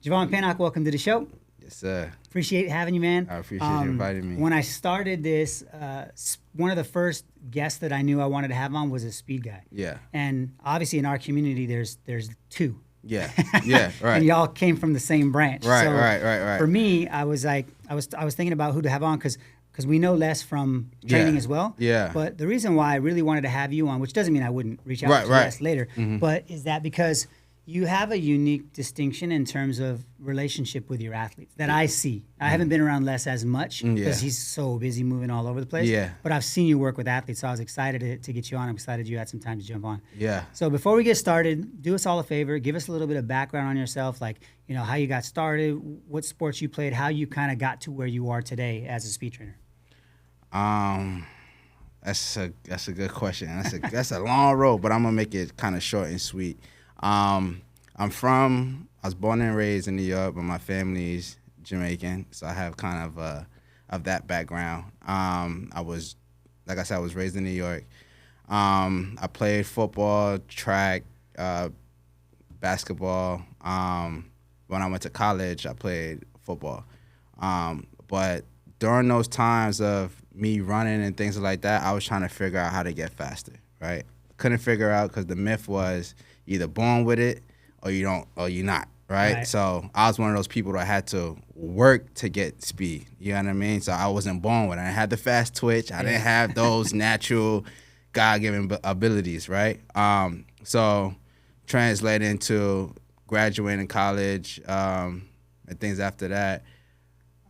Jevaughn Pinnock, welcome to the show. Yes, sir. Appreciate having you, man. I appreciate you inviting me. When I started this, one of the first guests that I knew I wanted to have on was a speed guy. Yeah. And obviously in our community, there's two. Yeah. Yeah. Right. And y'all came from the same branch. Right. So Right. For me, I was thinking about who to have on because we know less from training as well. Yeah. But the reason why I really wanted to have you on, which doesn't mean I wouldn't reach out to guests later, but is that because you have a unique distinction in terms of relationship with your athletes that I see. I haven't been around Les as much because he's so busy moving all over the place. Yeah. But I've seen you work with athletes, so I was excited to get you on. I'm excited you had some time to jump on. Yeah. So before we get started, do us all a favor. Give us a little bit of background on yourself, like how you got started, what sports you played, how you kind of got to where you are today as a speed trainer. That's a good question. That's a long road, but I'm gonna make it kind of short and sweet. I was born and raised in New York, but my family's Jamaican, so I have kind of that background. I was raised in New York. I played football, track, basketball. When I went to college, I played football. But during those times of me running and things like that, I was trying to figure out how to get faster, right? Couldn't figure out because the myth was either born with it or you don't, or you're not, right? So I was one of those people that had to work to get speed. You know what I mean? So I wasn't born with it. I had the fast twitch. I didn't have those natural God-given abilities, right? So translated into graduating college and things after that,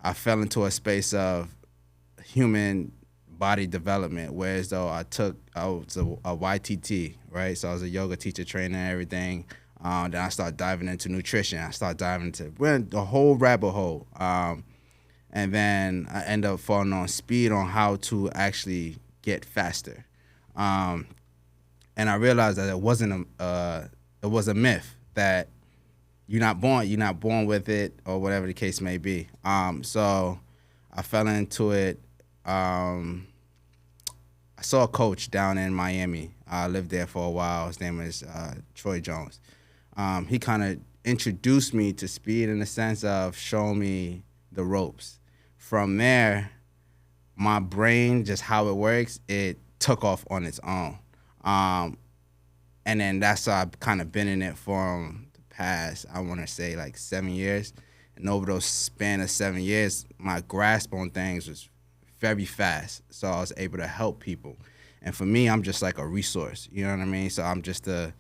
I fell into a space of human body development, whereas though I was a YTT, right? So I was a yoga teacher, trainer, and everything. Then I started diving into nutrition. I started diving into the whole rabbit hole. And then I ended up falling on speed on how to actually get faster. And I realized that it was a myth that you're not born with it or whatever the case may be. So I fell into it. I saw a coach down in Miami. I lived there for a while. His name is Troy Jones. He kind of introduced me to speed in the sense of showing me the ropes. From there, my brain, just how it works, it took off on its own. And then that's how I've kind of been in it for the past, I want to say, like 7 years. And over those span of 7 years, my grasp on things was very fast. So I was able to help people. And for me, I'm just like a resource. You know what I mean? So I'm just a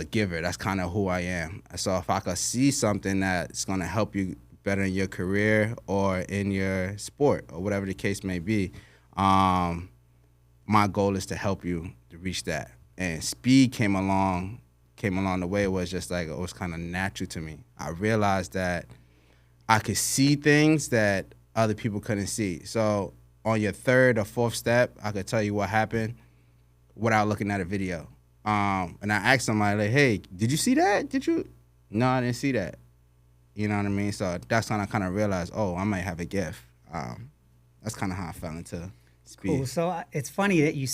giver. That's kind of who I am. So if I could see something that's going to help you better in your career or in your sport or whatever the case may be, my goal is to help you to reach that. And speed came along the way. It was just like, it was kind of natural to me. I realized that I could see things that other people couldn't see. So on your third or fourth step, I could tell you what happened without looking at a video. And I asked somebody, like, hey, did you see that? Did you? No, I didn't see that. You know what I mean? So that's when I kind of realized, oh, I might have a gift. That's kind of how I fell into speed. Cool. So it's funny that you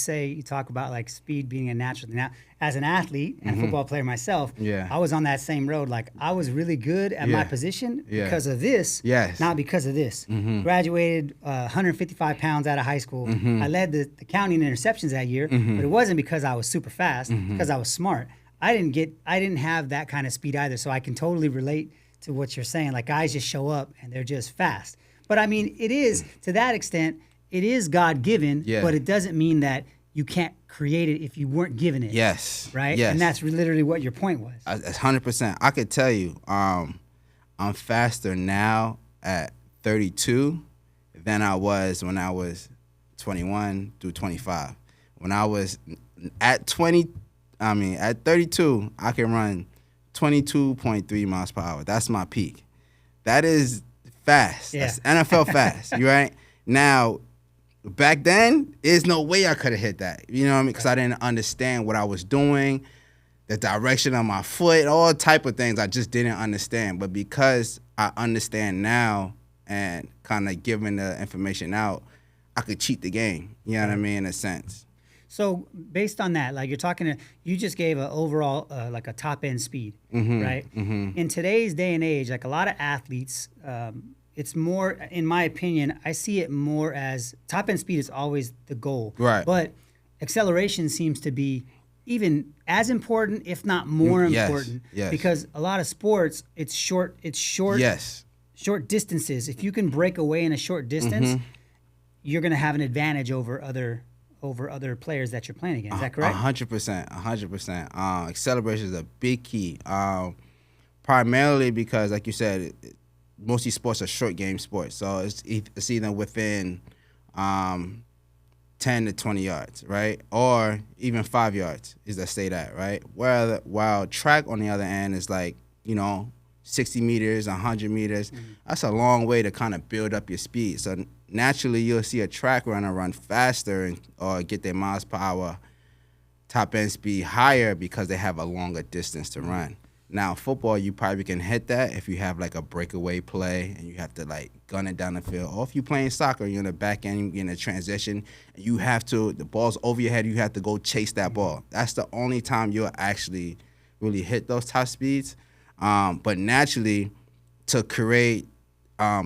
talk about like speed being a natural. Now, as an athlete and football player myself, I was on that same road. Like I was really good at my position because of this, not because of this. Graduated 155 pounds out of high school. I led the county in interceptions that year, but it wasn't because I was super fast, because I was smart. I didn't have that kind of speed either, so I can totally relate to what you're saying. Like guys just show up and they're just fast. But I mean, it is, to that extent, it is God-given, but it doesn't mean that you can't create it if you weren't given it. Yes. Right? Yes. And that's literally what your point was. 100%. I could tell you, I'm faster now at 32 than I was when I was 21 through 25. When I was at 32, I can run 22.3 miles per hour. That's my peak. That is fast. Yeah. That's NFL fast. You right? Now, back then, there's no way I could have hit that. You know what I mean? Because I didn't understand what I was doing, the direction of my foot, all type of things I just didn't understand. But because I understand now and kind of giving the information out, I could cheat the game. You know what I mean? In a sense. So based on that, like you just gave an overall like a top end speed, right? In today's day and age, like a lot of athletes, it's more, in my opinion, I see it more as top end speed is always the goal, right? But acceleration seems to be even as important, if not more important, because a lot of sports, it's short, short distances. If you can break away in a short distance, you're going to have an advantage over other players that you're playing against. Is that correct? 100%. Acceleration is a big key. Primarily because, like you said, most of these sports are short game sports, so it's either within 10 to 20 yards, right, or even 5 yards is the state at, right. While track on the other end is like 60 meters, 100 meters. That's a long way to kind of build up your speed. So naturally, you'll see a track runner run faster or get their miles per hour top end speed higher because they have a longer distance to run. Now, football, you probably can hit that if you have like a breakaway play and you have to like gun it down the field. Or if you're playing soccer, you're in the back end, you're in a transition, and the ball's over your head, you have to go chase that ball. That's the only time you'll actually really hit those top speeds. But naturally, to create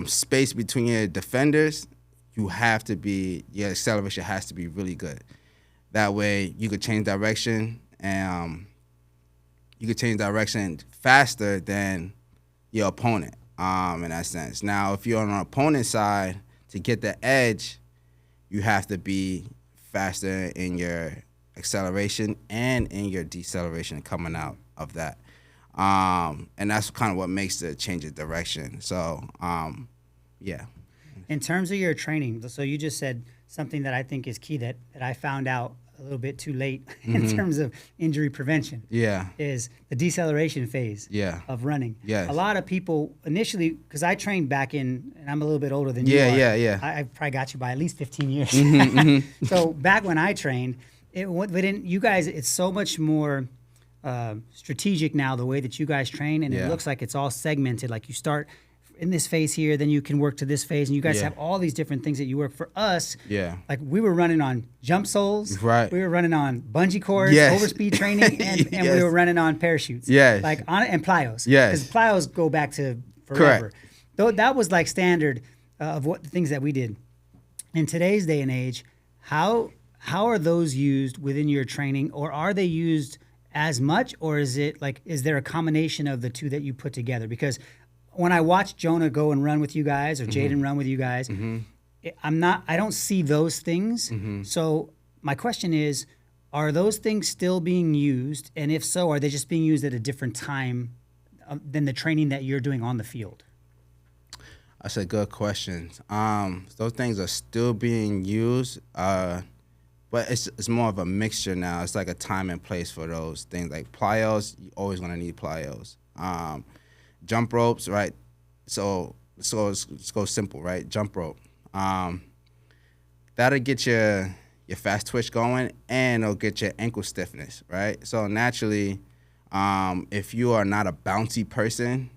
space between your defenders, your acceleration has to be really good. That way, you could change direction and you could change direction faster than your opponent in that sense. Now, if you're on an opponent's side, to get the edge, you have to be faster in your acceleration and in your deceleration coming out of that. And that's kind of what makes the change of direction. So, yeah. In terms of your training, so you just said something that I think is key that I found out a little bit too late in terms of injury prevention. Yeah. Is the deceleration phase of running. Yes. A lot of people initially, because I trained back in, and I'm a little bit older than you are. Yeah. I probably got you by at least 15 years. So back when I trained, you guys, it's so much more strategic now, the way that you guys train, and it looks like it's all segmented. Like you start in this phase here, then you can work to this phase, and you guys have all these different things that you work. For us, like we were running on jump soles, right? We were running on bungee cords, overspeed training, and we were running on parachutes, like and plyos, because plyos go back to forever. Correct. Though that was like standard of what the things that we did. In today's day and age, how are those used within your training, or are they used as much, or is there a combination of the two that you put together? Because when I watch Jonah go and run with you guys, or Jaden run with you guys, I don't see those things. So my question is, are those things still being used? And if so, are they just being used at a different time than the training that you're doing on the field? That's a good question. Those things are still being used, but it's more of a mixture now. It's like a time and place for those things. Like plyos, you're always going to need plyos. Jump ropes, right? So let's go simple, right? Jump rope. That'll get your fast twitch going, and it'll get your ankle stiffness, right? So naturally, if you are not a bouncy person,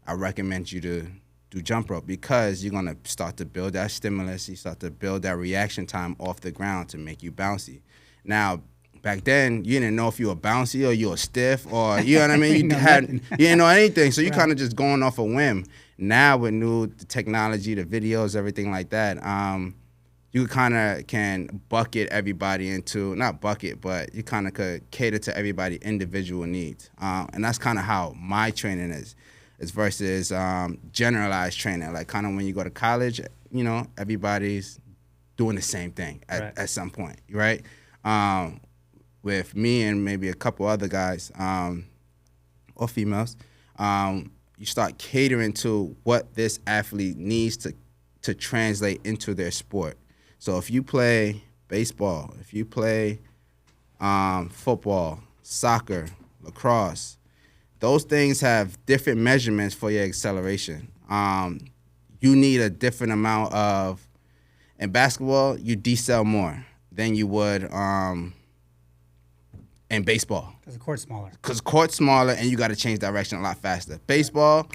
I recommend you to do jump rope, because you're gonna start to build that stimulus. You start to build that reaction time off the ground to make you bouncy. Now, back then, you didn't know if you were bouncy or you were stiff, or you know what I mean. You didn't know anything, so you kind of just going off a whim. Now with new technology, the videos, everything like that, you kind of can bucket everybody into, not bucket, but you kind of could cater to everybody's individual needs, and that's kind of how my training is versus generalized training. Like kind of when you go to college, everybody's doing the same thing at some point, right? With me and maybe a couple other guys or females, you start catering to what this athlete needs to translate into their sport. So if you play baseball, if you play football, soccer, lacrosse, those things have different measurements for your acceleration. You need a different amount of, in basketball, you decel more than you would in baseball. Because the court's smaller. Because the court's smaller, and you got to change direction a lot faster. Baseball,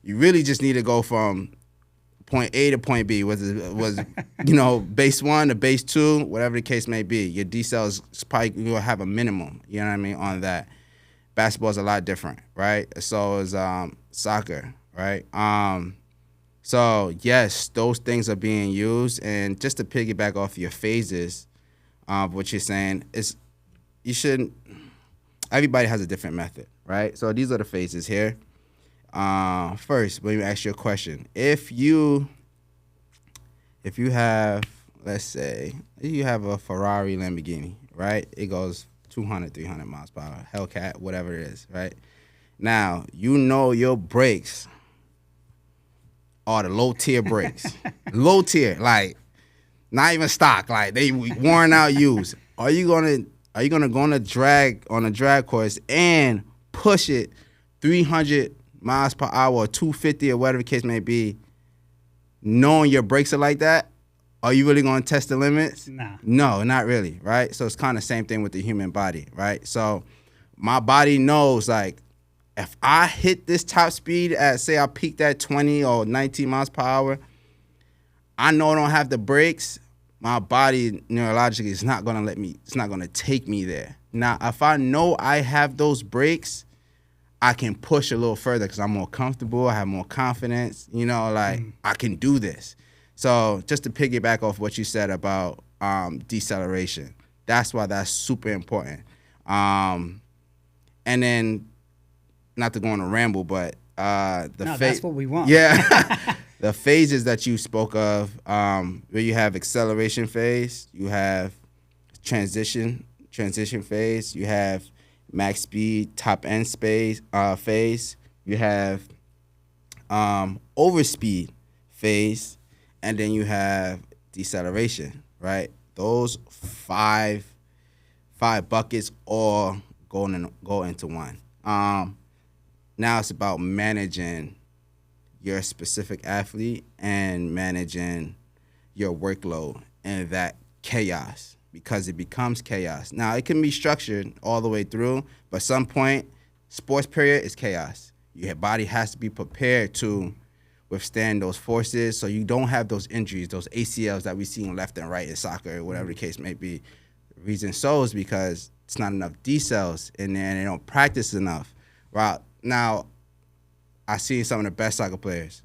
you really just need to go from point A to point B, was base 1 to base 2, whatever the case may be. Your decel is probably going to have a minimum, you know what I mean, on that. Basketball is a lot different, right? So is soccer, right? So yes, those things are being used. And just to piggyback off your phases, what you're saying is everybody has a different method, right? So these are the phases here. First, let me ask you a question. If you have, let's say, you have a Ferrari Lamborghini, right? It goes 200, 300 miles per hour, Hellcat, whatever it is, right? Now, your brakes are the low-tier brakes. Low-tier, like, not even stock, like, they worn out used. Are you gonna go on a drag course and push it 300 miles per hour or 250 or whatever the case may be, knowing your brakes are like that? Are you really going to test the limits? Nah. No, not really, right? So it's kind of the same thing with the human body, right? So my body knows, like, if I hit this top speed at, say I peaked at 20 or 19 miles per hour, I know I don't have the brakes. My body neurologically is not going to take me there. Now, if I know I have those brakes, I can push a little further because I'm more comfortable. I have more confidence, I can do this. So just to piggyback off what you said about deceleration, that's why that's super important. And then, not to go on a ramble, but that's what we want. Yeah, the phases that you spoke of, where you have acceleration phase, you have transition phase, you have max speed, top end phase, you have overspeed phase, and then you have deceleration, right? Those five buckets all go into one. Now it's about managing your specific athlete and managing your workload and that chaos, because it becomes chaos. Now, it can be structured all the way through, but at some point, sports period is chaos. Your body has to be prepared to withstand those forces so you don't have those injuries, those ACLs that we see in left and right in soccer, or whatever the case may be. The reason so is because it's not enough D-cells in there and they don't practice enough. Right now, I see some of the best soccer players.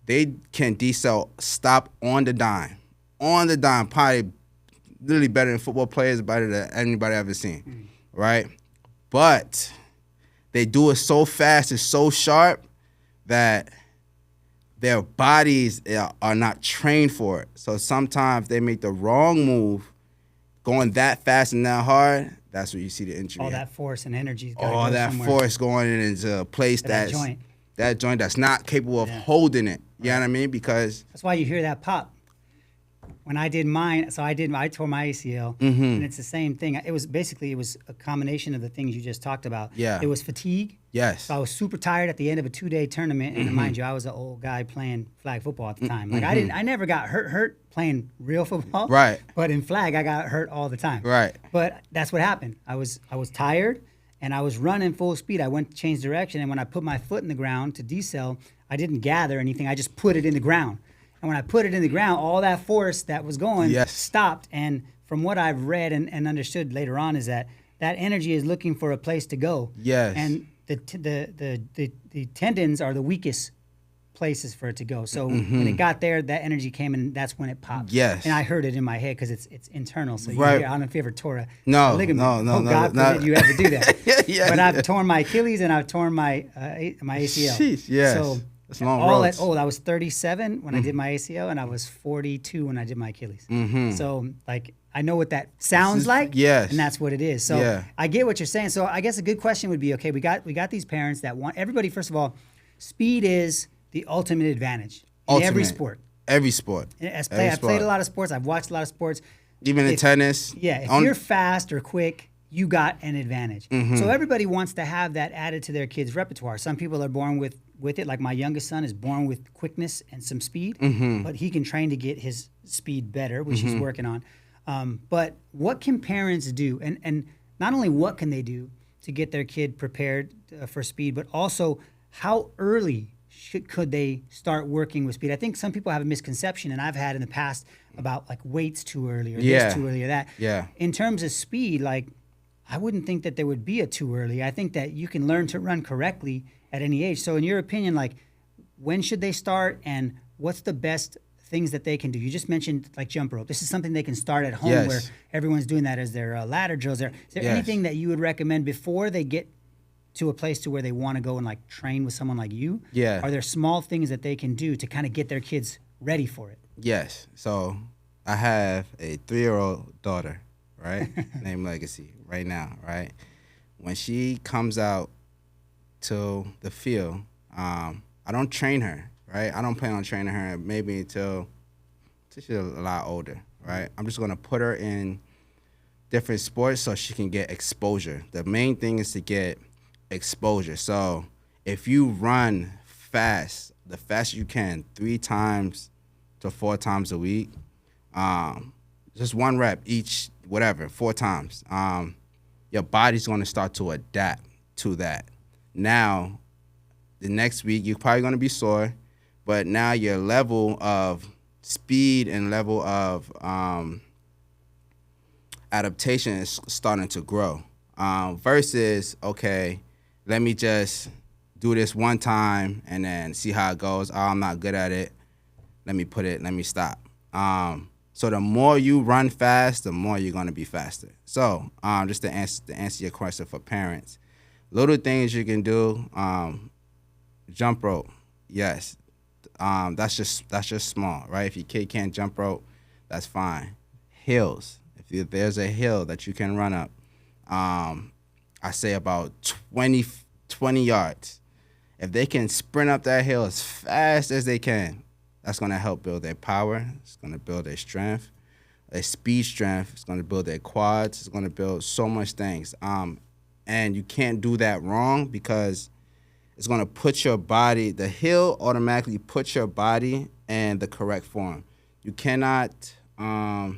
They can D-cell stop on the dime, probably literally better than football players, better than anybody I've ever seen, right? But they do it so fast and so sharp that their bodies are not trained for it. So sometimes they make the wrong move, going that fast and that hard. That's where you see the injury. All that force and energy. All that force going into a place that joint that's not capable of holding it. You know what I mean? Because that's why you hear that pop. When I did mine, I tore my ACL, and it's the same thing. It was a combination of the things you just talked about. Yeah. It was fatigue. Yes. So I was super tired at the end of a 2-day tournament, and mind you, I was an old guy playing flag football at the time. Like I never got hurt playing real football. Right. But in flag, I got hurt all the time. Right. But that's what happened. I was tired, and I was running full speed. I went to change direction, and when I put my foot in the ground to decel, I didn't gather anything. I just put it in the ground. And when I put it in the ground, all that force that was going stopped. And from what I've read and understood later on is that energy is looking for a place to go. Yes. And the tendons are the weakest places for it to go. So when it got there, that energy came and that's when it popped. Yes. And I heard it in my head because it's internal. So right. I don't know if you ever tore a ligament. No. God forbid you ever do that. Yeah. But I've torn my Achilles and I've torn my ACL. Jeez, yes. So that's long roads. I was 37 when I did my ACL, and I was 42 when I did my Achilles. So, like, I know what that sounds like, yes, and that's what it is. So, I get what you're saying. So, I guess a good question would be, okay, we got these parents that want everybody. First of all, speed is the ultimate advantage in every sport. Every sport. I've played a lot of sports. I've watched a lot of sports. Even in tennis. Yeah, if you're fast or quick, you got an advantage. So everybody wants to have that added to their kids' repertoire. Some people are born with it, like my youngest son is born with quickness and some speed, but he can train to get his speed better, which he's working on. But what can parents do? And not only what can they do to get their kid prepared for speed, but also how early could they start working with speed? I think some people have a misconception, and I've had in the past, about like weights too early or this too early or that. Yeah. In terms of speed, like I wouldn't think that there would be a too early. I think that you can learn to run correctly at any age. So in your opinion, like when should they start, and what's the best things that they can do? You just mentioned like jump rope. This is something they can start at home where everyone's doing that as their ladder drills. Is there anything that you would recommend before they get to a place to where they want to go and like train with someone like you? Yeah. Are there small things that they can do to kind of get their kids ready for it? Yes. So I have a 3-year-old daughter, right? Named Legacy right now, right? When she comes out to the field, I don't train her, right? I don't plan on training her maybe until she's a lot older, right? I'm just going to put her in different sports so she can get exposure. The main thing is to get exposure. So if you run fast, the faster you can, 3 times to 4 times a week, just 1 rep each, whatever, 4 times, your body's going to start to adapt to that. Now, the next week, you're probably going to be sore, but now your level of speed and level of adaptation is starting to grow. Versus, okay, let me just do this 1 time and then see how it goes. Oh, I'm not good at it. Let me stop. So the more you run fast, the more you're going to be faster. So just to answer your question for parents, little things you can do, jump rope, yes. That's just small, right? If your kid can't jump rope, that's fine. Hills, if there's a hill that you can run up, I say about 20 yards. If they can sprint up that hill as fast as they can, that's going to help build their power. It's going to build their strength, their speed strength. It's going to build their quads. It's going to build so much things. And you can't do that wrong because it's going to put your body, the hill automatically puts your body in the correct form. You cannot, how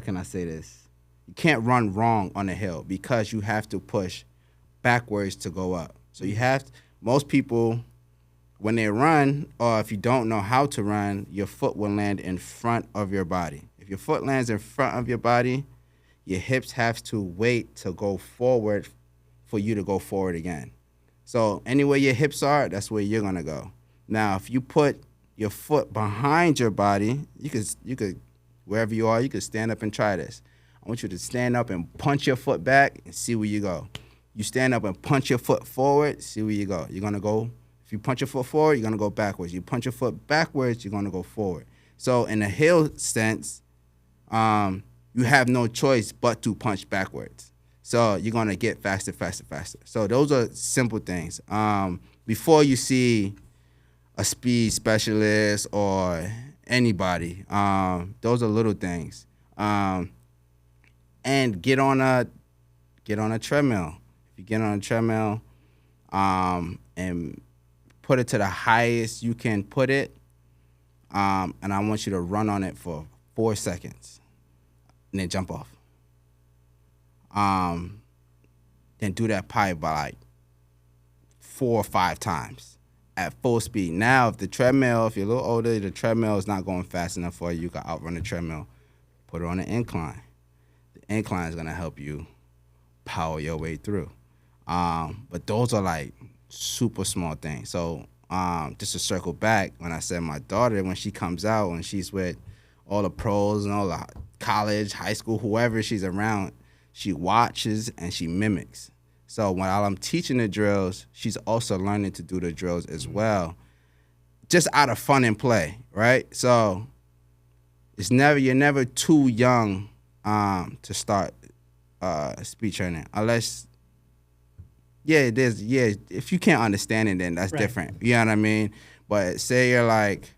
can I say this? You can't run wrong on a hill because you have to push backwards to go up. So most people, when they run, or if you don't know how to run, your foot will land in front of your body. If your foot lands in front of your body, your hips have to wait to go forward for you to go forward again. So anywhere your hips are, that's where you're gonna go. Now, if you put your foot behind your body, you could wherever you are, you could stand up and try this. I want you to stand up and punch your foot back and see where you go. You stand up and punch your foot forward, see where you go. You're gonna go, if you punch your foot forward, you're gonna go backwards. You punch your foot backwards, you're gonna go forward. So in a hill sense, you have no choice but to punch backwards. So you're gonna get faster, faster, faster. So those are simple things. Before you see a speed specialist or anybody, those are little things. And get on a treadmill. If you get on a treadmill, and put it to the highest you can put it, and I want you to run on it for 4 seconds, and then jump off. Then do that probably by like 4 or 5 times at full speed. Now, if you're a little older, the treadmill is not going fast enough for you, you can outrun the treadmill. Put it on an incline. The incline is going to help you power your way through. But those are like super small things. So just to circle back, when I said my daughter, when she comes out, when she's with all the pros and all the college, high school, whoever she's around, she watches and she mimics. So while I'm teaching the drills, she's also learning to do the drills as well, just out of fun and play, right? So you're never too young to start speed training, unless, if you can't understand it, then that's right. Different. You know what I mean? But say you're like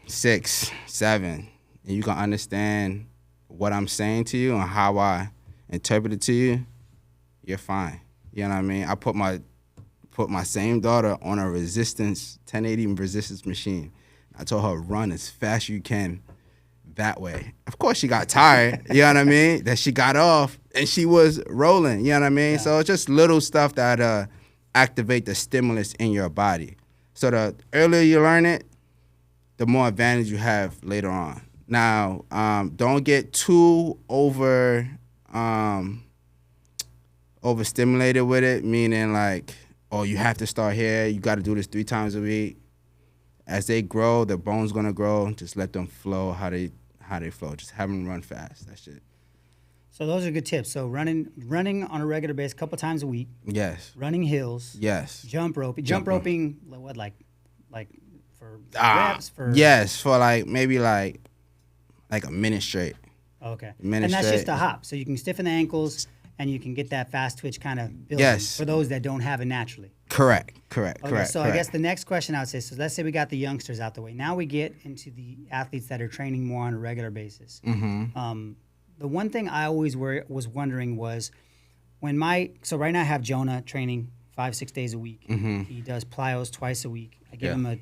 6, 7, and you can understand what I'm saying to you and how I interpret it to you, you're fine. You know what I mean? I put my same daughter on a 1080 resistance machine. I told her, run as fast as you can that way. Of course, she got tired, you know what I mean? That she got off and she was rolling, you know what I mean? Yeah. So it's just little stuff that activate the stimulus in your body. So the earlier you learn it, the more advantage you have later on. Now, don't get too overstimulated with it, meaning like, oh, you have to start here. You got to do this 3 times a week. As they grow, their bones going to grow. Just let them flow how they flow. Just have them run fast. That's it. So those are good tips. So running on a regular basis, a couple times a week. Yes. Running hills. Yes. Jump roping. Jump roping. What like for reps for? Yes, for like maybe like a minute straight. Okay. And that's just a hop. So you can stiffen the ankles and you can get that fast twitch kind of building for those that don't have it naturally. Correct. So I guess the next question I would say, so let's say we got the youngsters out the way. Now we get into the athletes that are training more on a regular basis. Mm-hmm. The one thing I always was wondering was so right now I have Jonah training 5-6 days a week. Mm-hmm. He does plyos twice a week. I give him a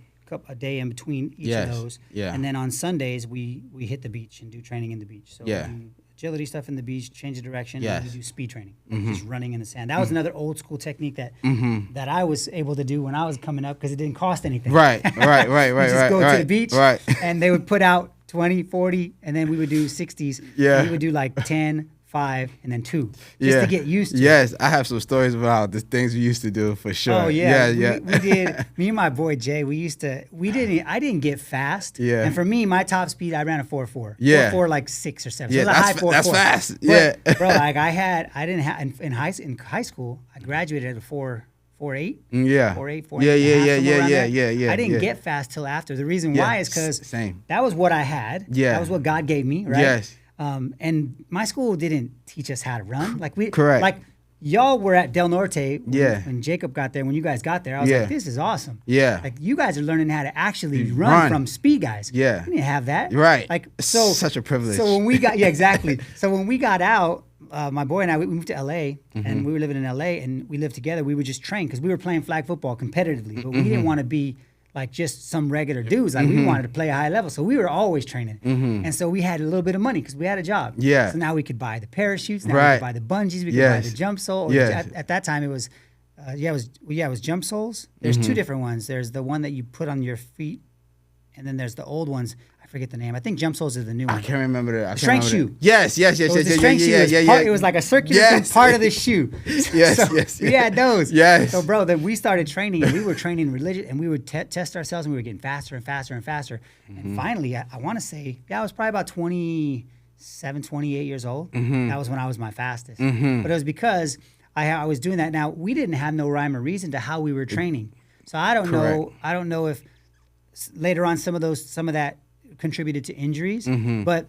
day in between each of those. Yeah. And then on Sundays we hit the beach and do training in the beach. So we do agility stuff in the beach, change the direction, and we do speed training, just running in the sand. That was another old school technique that I was able to do when I was coming up because it didn't cost anything. Right. Just go to the beach, and they would put out 20, 40, and then we would do 60s. Yeah. And we would do like 10, 5, and then 2, just to get used to it. Yes, I have some stories about the things we used to do for sure. Oh, yeah. We did, me and my boy Jay, I didn't get fast. Yeah. And for me, my top speed, I ran a 4.4. Yeah. 4.4 like 6 or 7. Yeah, so it was a high 4.4. That's fast. But, bro, like in high school, I graduated at a 4.8. Yeah. 4.8, 4.5. Yeah. I didn't get fast till after. The reason why is because that was what I had. Yeah. That was what God gave me, right? Yes. And my school didn't teach us how to run. Correct. Like y'all were at Del Norte when Jacob got there. When you guys got there, I was like, this is awesome. Yeah. Like you guys are learning how to actually run from speed guys. Yeah. We didn't have that. Right. Like so. Such a privilege. So when we got exactly. So when we got out, my boy and I we moved to LA and we were living in LA and we lived together. We would just train because we were playing flag football competitively, but we didn't want to be like just some regular dudes. Like we wanted to play a high level. So we were always training. And so we had a little bit of money because we had a job. Yeah. So now we could buy the parachutes. Now we could buy the bungees. We could buy the jump sole. At that time it was, it was jump soles. There's 2 different ones. There's the one that you put on your feet. And then there's the old ones. I forget the name. I think jump soles are the new one. I can't remember that. Strength shoe. Yes. It was like a circular part of the shoe. We had those. Yes. So, bro, then we started training, and we were training religion, and we would test ourselves, and we were getting faster and faster and faster. And finally, I want to say, I was probably about 27, 28 years old. That was when I was my fastest. But it was because I was doing that. Now, we didn't have no rhyme or reason to how we were training. So I don't know. I don't know if later on some of that contributed to injuries. But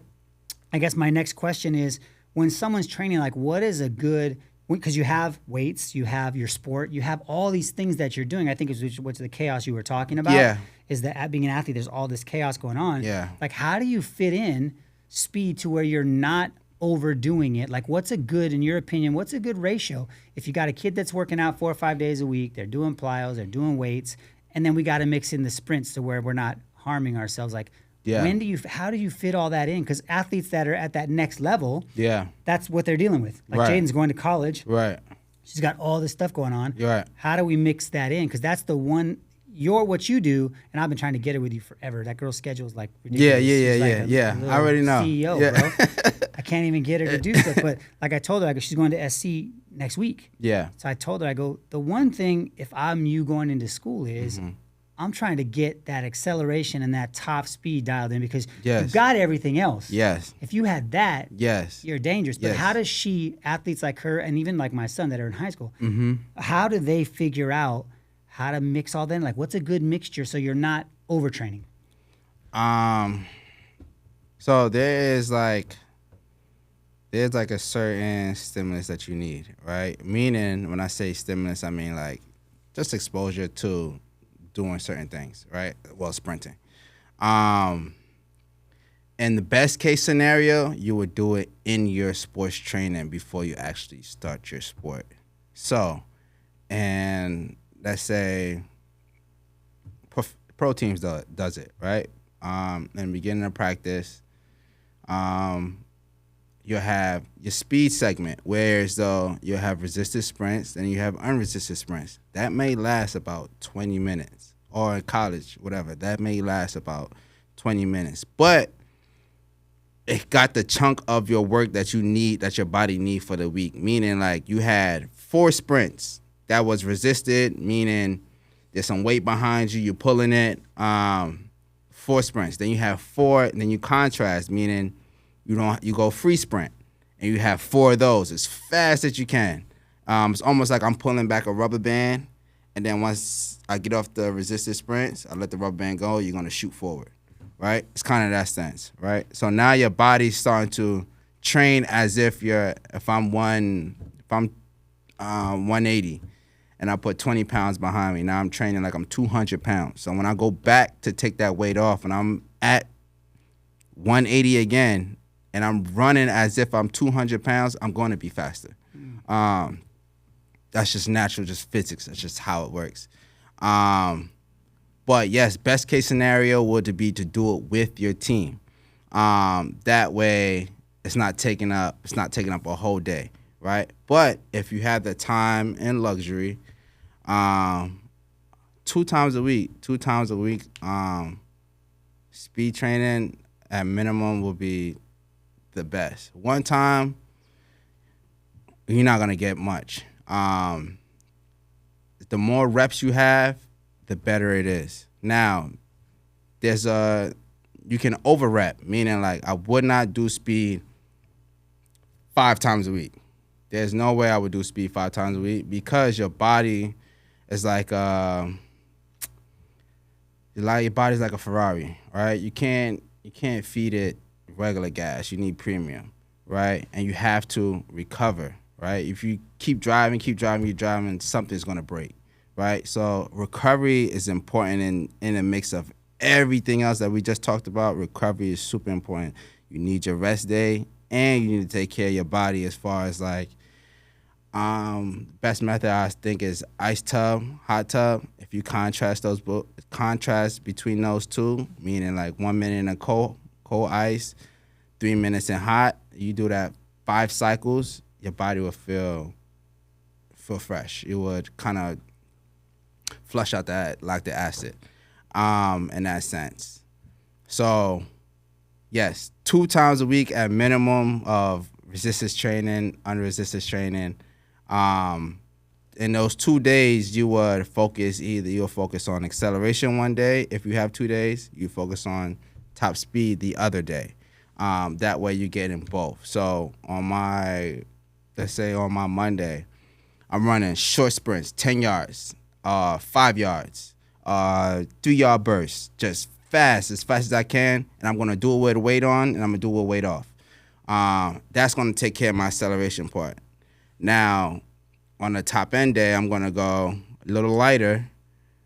I guess my next question is, when someone's training, like what is a good, because you have weights, you have your sport, you have all these things that you're doing. I think is what's the chaos you were talking about. Is that being an athlete, there's all this chaos going on. Like how do you fit in speed to where you're not overdoing it? Like what's a good, in your opinion, what's a good ratio? If you got a kid that's working out 4 or 5 days a week, they're doing plyos, they're doing weights, and then we got to mix in the sprints to where we're not harming ourselves. Like, how do you fit all that in? Because athletes that are at that next level, that's what they're dealing with. Like Jaden's going to college. Right. She's got all this stuff going on. Right. How do we mix that in? Because that's the one, what you do, and I've been trying to get it with you forever. That girl's schedule is like ridiculous. Yeah. I already know. CEO, bro. I can't even get her to do stuff. But like I told her, she's going to SC next week. Yeah. So I told her, the one thing if I'm you going into school is I'm trying to get that acceleration and that top speed dialed in because you've got everything else. Yes. If you had that, you're dangerous. But how does athletes like her and even like my son that are in high school, how do they figure out how to mix all that in? Like what's a good mixture so you're not overtraining? So there's like a certain stimulus that you need, right? Meaning when I say stimulus, I mean like just exposure to doing certain things, right? Well, sprinting. In the best case scenario, you would do it in your sports training before you actually start your sport. So, and let's say pro teams does it, right? In the beginning of practice, you'll have your speed segment, whereas though you'll have resisted sprints, then you have unresisted sprints. That may last about 20 minutes. Or in college, whatever, that may last about 20 minutes. But it got the chunk of your work that you need, that your body need for the week. Meaning like you had 4 sprints that was resisted, meaning there's some weight behind you, you're pulling it. 4 sprints. Then you have 4, and then you contrast, meaning you go free sprint, and you have 4 of those as fast as you can. It's almost like I'm pulling back a rubber band, and then once I get off the resisted sprints, I let the rubber band go, you're gonna shoot forward, right? It's kind of that sense, right? So now your body's starting to train as if I'm 180, and I put 20 pounds behind me. Now I'm training like I'm 200 pounds. So when I go back to take that weight off and I'm at 180 again, and I'm running as if I'm 200 pounds, I'm going to be faster. That's just natural, just physics. That's just how it works. But yes, best case scenario would be to do it with your team. That way it's not taking up a whole day, right? But if you have the time and luxury, 2 times a week, speed training at minimum will be the best. 1 time, you're not gonna get much. The more reps you have, the better it is. Now, you can over rep, meaning like I would not do speed 5 times a week. There's no way I would do speed 5 times a week because your body is like your body's like a Ferrari, right? You can't feed it regular gas. You need premium, right? And you have to recover, right? If you keep driving, something's gonna break, right? So recovery is important in a mix of everything else that we just talked about. Recovery is super important. You need your rest day, and you need to take care of your body as far as like best method I think is ice tub, hot tub. If you contrast between those two, meaning like 1 minute in a cold ice, 3 minutes in hot, you do that 5 cycles, your body will feel fresh. It would kind of flush out that lactic acid in that sense. So yes, 2 times a week at minimum of resistance training, unresistance training. In those 2 days, you'll focus on acceleration one day. If you have 2 days, you focus on top speed the other day. That way you get in both. So let's say on my Monday, I'm running short sprints, 10 yards, 5 yards, 3-yard bursts, just as fast as I can, and I'm gonna do it with weight on, and I'm gonna do it with weight off. That's gonna take care of my acceleration part. Now, on the top end day, I'm gonna go a little lighter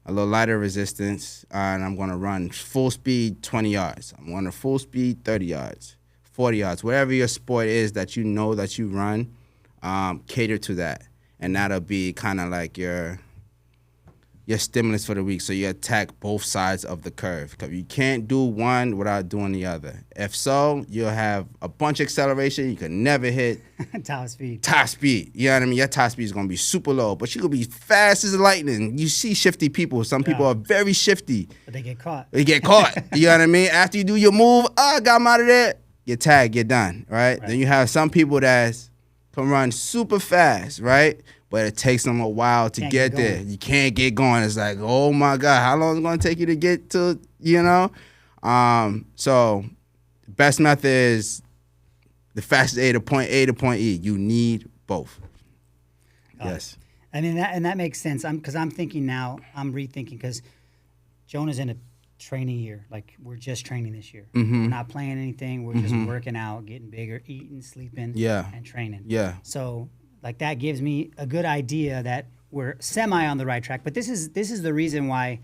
resistance, and I'm gonna run full speed 20 yards. I'm going to full speed 30 yards, 40 yards, whatever your sport is that you know that you run, cater to that, and that'll be kind of like your stimulus for the week. So you attack both sides of the curve. Because you can't do one without doing the other. If so, you'll have a bunch of acceleration. You can never hit top speed. You know what I mean? Your top speed is going to be super low, but you're going to be fast as lightning. You see shifty people. Some people are very shifty. But they get caught. You know what I mean? After you do your move, got them out of there. You tag, you're done, right? Then you have some people that can run super fast, right? But it takes them a while to get there. You can't get going. It's like, oh my God, how long is it going to take you to get to, you know? So best method is the fastest A to point E. You need both. Yes. I mean, that makes sense. Because I'm thinking now, I'm rethinking, because Jonah's in a training year. Like, we're just training this year. Mm-hmm. We're not playing anything. We're just working out, getting bigger, eating, sleeping, and training. Yeah. So like that gives me a good idea that we're semi on the right track. But this is the reason why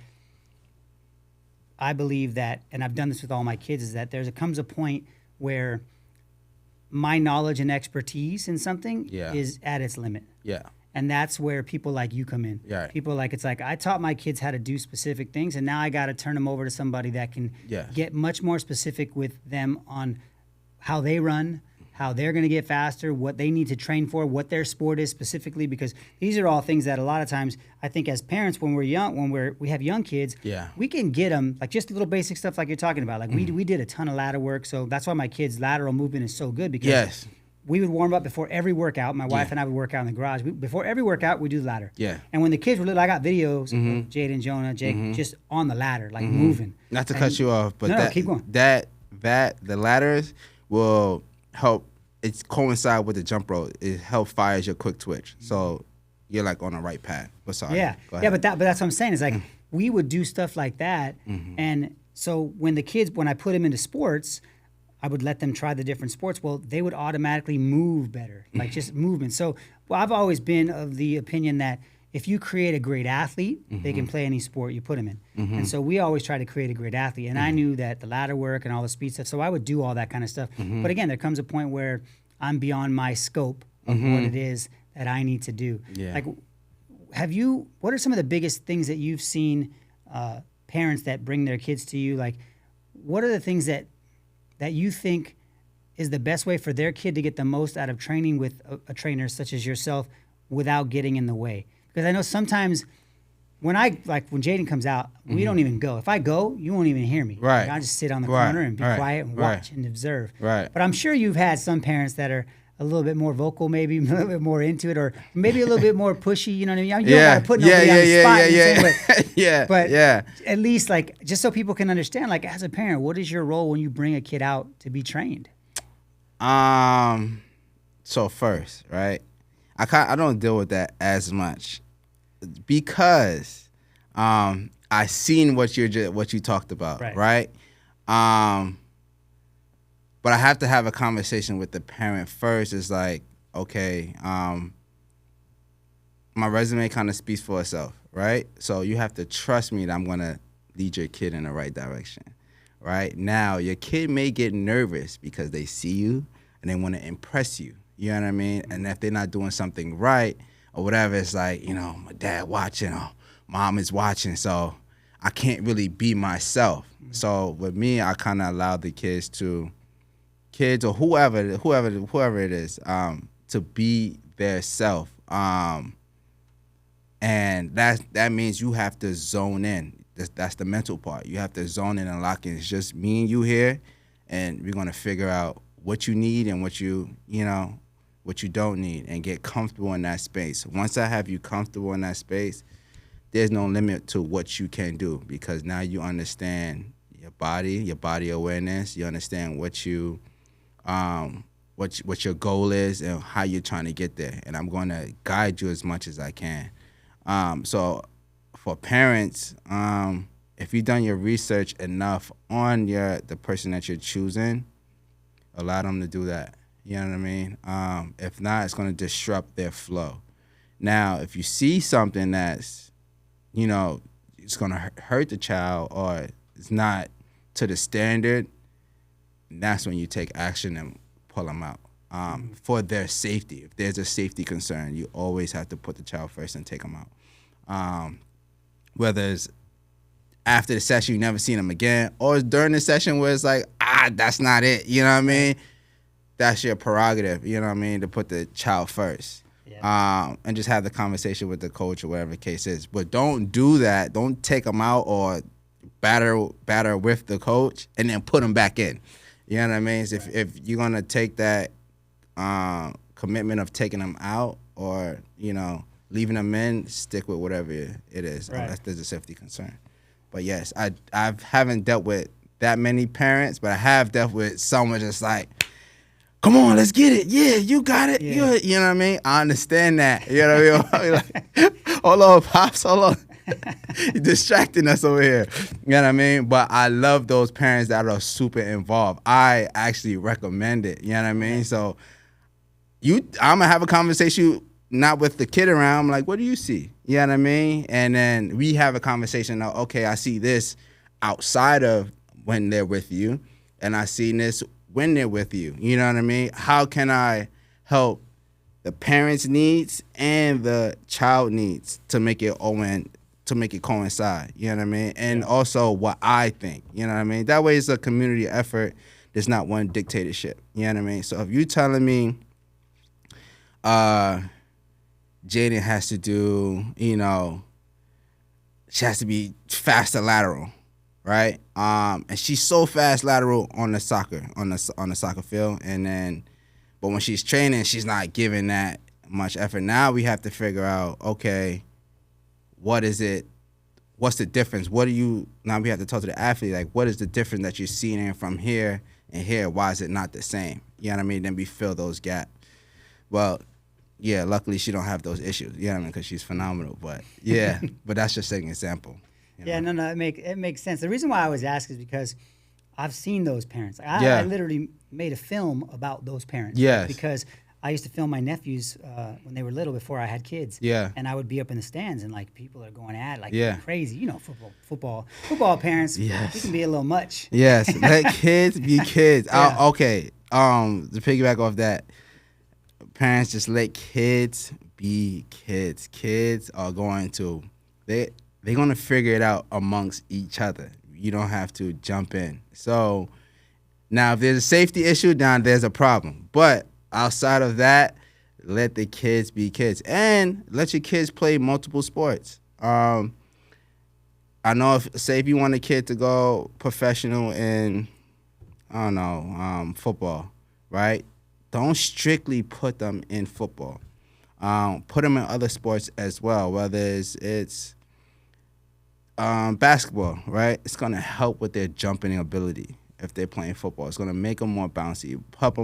I believe that, and I've done this with all my kids, is that comes a point where my knowledge and expertise in something is at its limit. Yeah. And that's where people like you come in. Yeah. People like, it's like, I taught my kids how to do specific things, and now I got to turn them over to somebody that can get much more specific with them on how they run, how they're going to get faster, what they need to train for, what their sport is specifically, because these are all things that a lot of times I think as parents, when we're young, we have young kids, we can get them like just little basic stuff like you're talking about. Like we did a ton of ladder work, so that's why my kids' lateral movement is so good, because we would warm up before every workout. My wife and I would work out in the garage. Before every workout, we do the ladder. Yeah. And when the kids were little, I got videos of Jade and Jonah, Jake, just on the ladder, like moving. Not to cut you off, but no, keep going. The ladders will help. It's coincide with the jump rope. It helps fires your quick twitch. So you're like on the right path. But sorry. Yeah. Yeah, but that's what I'm saying. It's like we would do stuff like that. And so when I put them into sports, I would let them try the different sports. Well, they would automatically move better, like just movement. So I've always been of the opinion that if you create a great athlete, they can play any sport you put them in. And so we always try to create a great athlete. And I knew that the ladder work and all the speed stuff, so I would do all that kind of stuff. But again, there comes a point where I'm beyond my scope of what it is that I need to do. Yeah. Like, what are some of the biggest things that you've seen parents that bring their kids to you? Like, what are the things that you think is the best way for their kid to get the most out of training with a trainer such as yourself without getting in the way? Because I know sometimes when Jaden comes out, we don't even go. If I go, you won't even hear me. Right. Like, I just sit on the corner and be quiet and watch and observe. Right. But I'm sure you've had some parents that are a little bit more vocal, maybe a little bit more into it, or maybe a little bit more pushy. You know what I mean? You don't want to put nobody on the spot. But at least like just so people can understand, like as a parent, what is your role when you bring a kid out to be trained? So first, right? I don't deal with that as much because I seen what you talked about, right? But I have to have a conversation with the parent first. It's like, okay, my resume kind of speaks for itself, right? So you have to trust me that I'm gonna lead your kid in the right direction, right? Now your kid may get nervous because they see you and they want to impress you. You know what I mean? And if they're not doing something right or whatever, it's like, my dad watching or mom is watching, so I can't really be myself. So with me, I kind of allow the kids or whoever it is, to be their self. And that means you have to zone in. That's the mental part. You have to zone in and lock in. It's just me and you here, and we're gonna figure out what you need and what you don't need, and get comfortable in that space. Once I have you comfortable in that space, there's no limit to what you can do, because now you understand your body awareness. You understand what your goal is and how you're trying to get there. And I'm going to guide you as much as I can. So for parents, if you've done your research enough on the person that you're choosing, allow them to do that. You know what I mean? If not, it's going to disrupt their flow. Now, if you see something that's, it's going to hurt the child or it's not to the standard, that's when you take action and pull them out for their safety. If there's a safety concern, you always have to put the child first and take them out. Whether it's after the session, you never seen them again, or it's during the session where it's like, that's not it. You know what I mean? That's your prerogative, you know what I mean, to put the child first. Yeah. And just have the conversation with the coach or whatever the case is. But don't do that. Don't take them out or batter with the coach and then put them back in. You know what I mean? So if you're going to take that commitment of taking them out or, leaving them in, stick with whatever it is, unless there's a safety concern. But yes, I haven't dealt with that many parents, but I have dealt with someone just like, come on, let's get it. Yeah, you got it. Yeah. You know what I mean? I understand that. You know what I mean? Like, hold on, Pops, hold on. You're distracting us over here. You know what I mean? But I love those parents that are super involved. I actually recommend it. You know what I mean? So I'm going to have a conversation, not with the kid around. I'm like, what do you see? You know what I mean? And then we have a conversation. Okay, I see this outside of when they're with you, and I see this when they're with you. You know what I mean? How can I help the parents' needs and the child needs to make it coincide? You know what I mean? And also what I think. You know what I mean? That way it's a community effort. there's not one dictatorship. You know what I mean? So if you're telling me Jaden has to do, she has to be faster lateral, right? And she's so fast lateral on the soccer field, but when she's training, she's not giving that much effort. Now we have to figure out, okay, what is it? What's the difference? Now we have to talk to the athlete, like, what is the difference that you're seeing from here and here? Why is it not the same? You know what I mean? Then we fill those gaps. Well, yeah, luckily she don't have those issues. You know what I mean? Because she's phenomenal. But yeah, but that's just an example. Yeah, no, it makes sense. The reason why I was asking is because I've seen those parents. I literally made a film about those parents. Yes. Because I used to film my nephews when they were little before I had kids. Yeah. And I would be up in the stands and like people are going at it like crazy. Football parents. Yes. We can be a little much. Yes. Let kids be kids. Yeah. Okay. To piggyback off that, parents, just let kids be kids. Kids are going to they're going to figure it out amongst each other. You don't have to jump in. So now if there's a safety issue, then there's a problem. But outside of that, let the kids be kids and let your kids play multiple sports. I know if you want a kid to go professional in, football, right? Don't strictly put them in football. Put them in other sports as well, whether it's basketball, right? It's going to help with their jumping ability if they're playing football. It's going to make them more bouncy. Put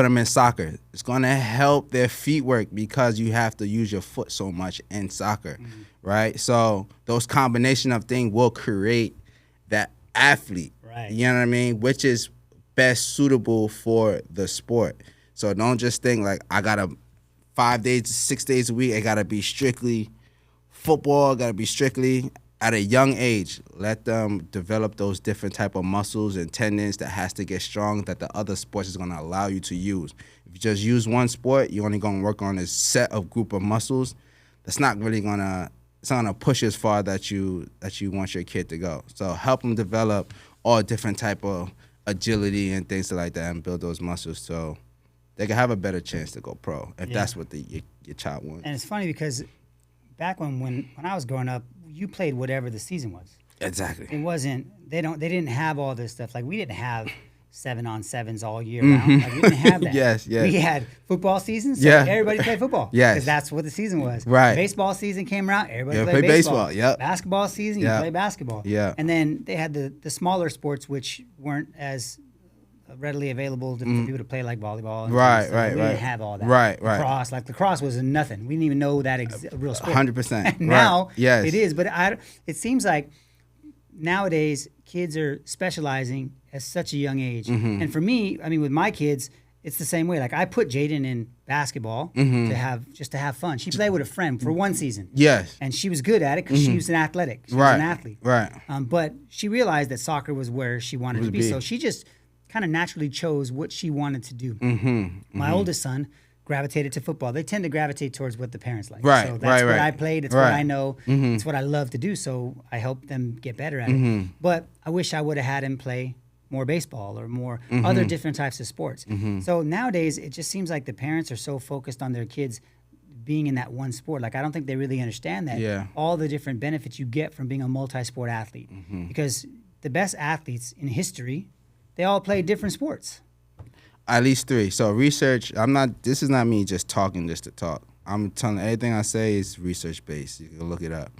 them in soccer. It's going to help their feet work because you have to use your foot so much in soccer, right? So those combination of things will create that athlete, right? You know what I mean? Which is best suitable for the sport. So don't just think like I got to 5 days, 6 days a week. I got to be strictly football. Got to be strictly at a young age. Let them develop those different type of muscles and tendons that has to get strong that the other sports is going to allow you to use. If you just use one sport, you're only going to work on a set of group of muscles. That's not really going to, it's not going to push as far that you want your kid to go. So help them develop all different type of agility and things like that and build those muscles so they can have a better chance to go pro if that's what your child wants. And it's funny because back when I was growing up, you played whatever the season was. Exactly. It wasn't. They didn't have all this stuff. Like we didn't have 7-on-7s all year round. Like we didn't have that. Yes. We had football season, so everybody played football. Yes. Because that's what the season was. Right. Baseball season came around, everybody played baseball. Yep. Basketball season, you play basketball. Yeah. And then they had the smaller sports which weren't as readily available for people to play, like volleyball. Right. We didn't have all that. Right. Lacrosse was nothing. We didn't even know that a real sport. 100%. Now Yes. it is, but it seems like nowadays kids are specializing at such a young age. And for me, I mean, with my kids, it's the same way. Like I put Jaden in basketball to have fun. She played with a friend for one season. Yes. And she was good at it because she was an athletic. She was an athlete. Right. But she realized that soccer was where she wanted to be. So she just kind of naturally chose what she wanted to do. My oldest son gravitated to football. They tend to gravitate towards what the parents like. Right, so that's what right. I played. It's what I know. It's what I love to do. So I help them get better at it. But I wish I would have had him play more baseball or more other different types of sports. So nowadays, it just seems like the parents are so focused on their kids being in that one sport. Like I don't think they really understand that. All the different benefits you get from being a multi-sport athlete. Because the best athletes in history, they all play different sports. At least 3. So research, this is not me just talking just to talk. I'm telling everything I say is research based. You can look it up.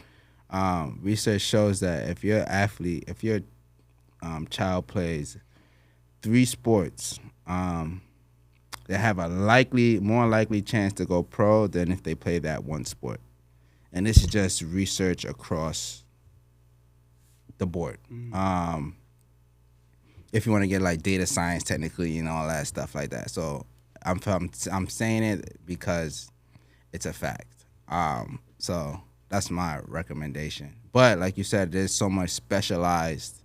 Research shows that if your child plays 3 sports, they have a more likely chance to go pro than if they play that one sport. And this is just research across the board. If you want to get like data science technically and all that stuff like that. So I'm saying it because it's a fact. So that's my recommendation. But like you said, there's so much specialized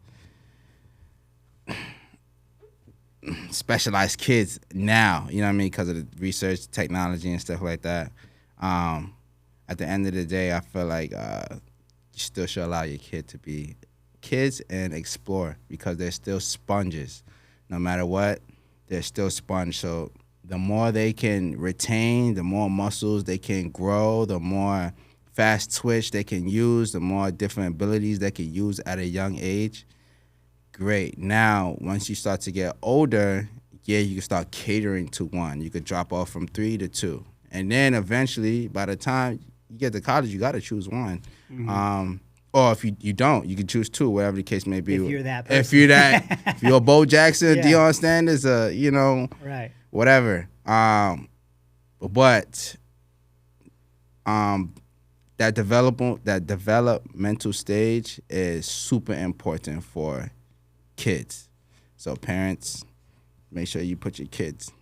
kids now, you know what I mean, because of the research, technology, and stuff like that. At the end of the day, I feel like you still should allow your kid to be kids and explore, because they're still sponges. No matter what, they're still sponge. So the more they can retain, the more muscles they can grow, the more fast twitch they can use, the more different abilities they can use at a young age. Great. Now, once you start to get older, you can start catering to one. You could drop off from 3 to 2. And then eventually, by the time you get to college, you got to choose one. Mm-hmm. Or if you don't, you can choose 2, whatever the case may be. If you're that person. If you're Bo Jackson, Deion Sanders, right, whatever. But that developmental stage is super important for kids. So parents, make sure you put your kids,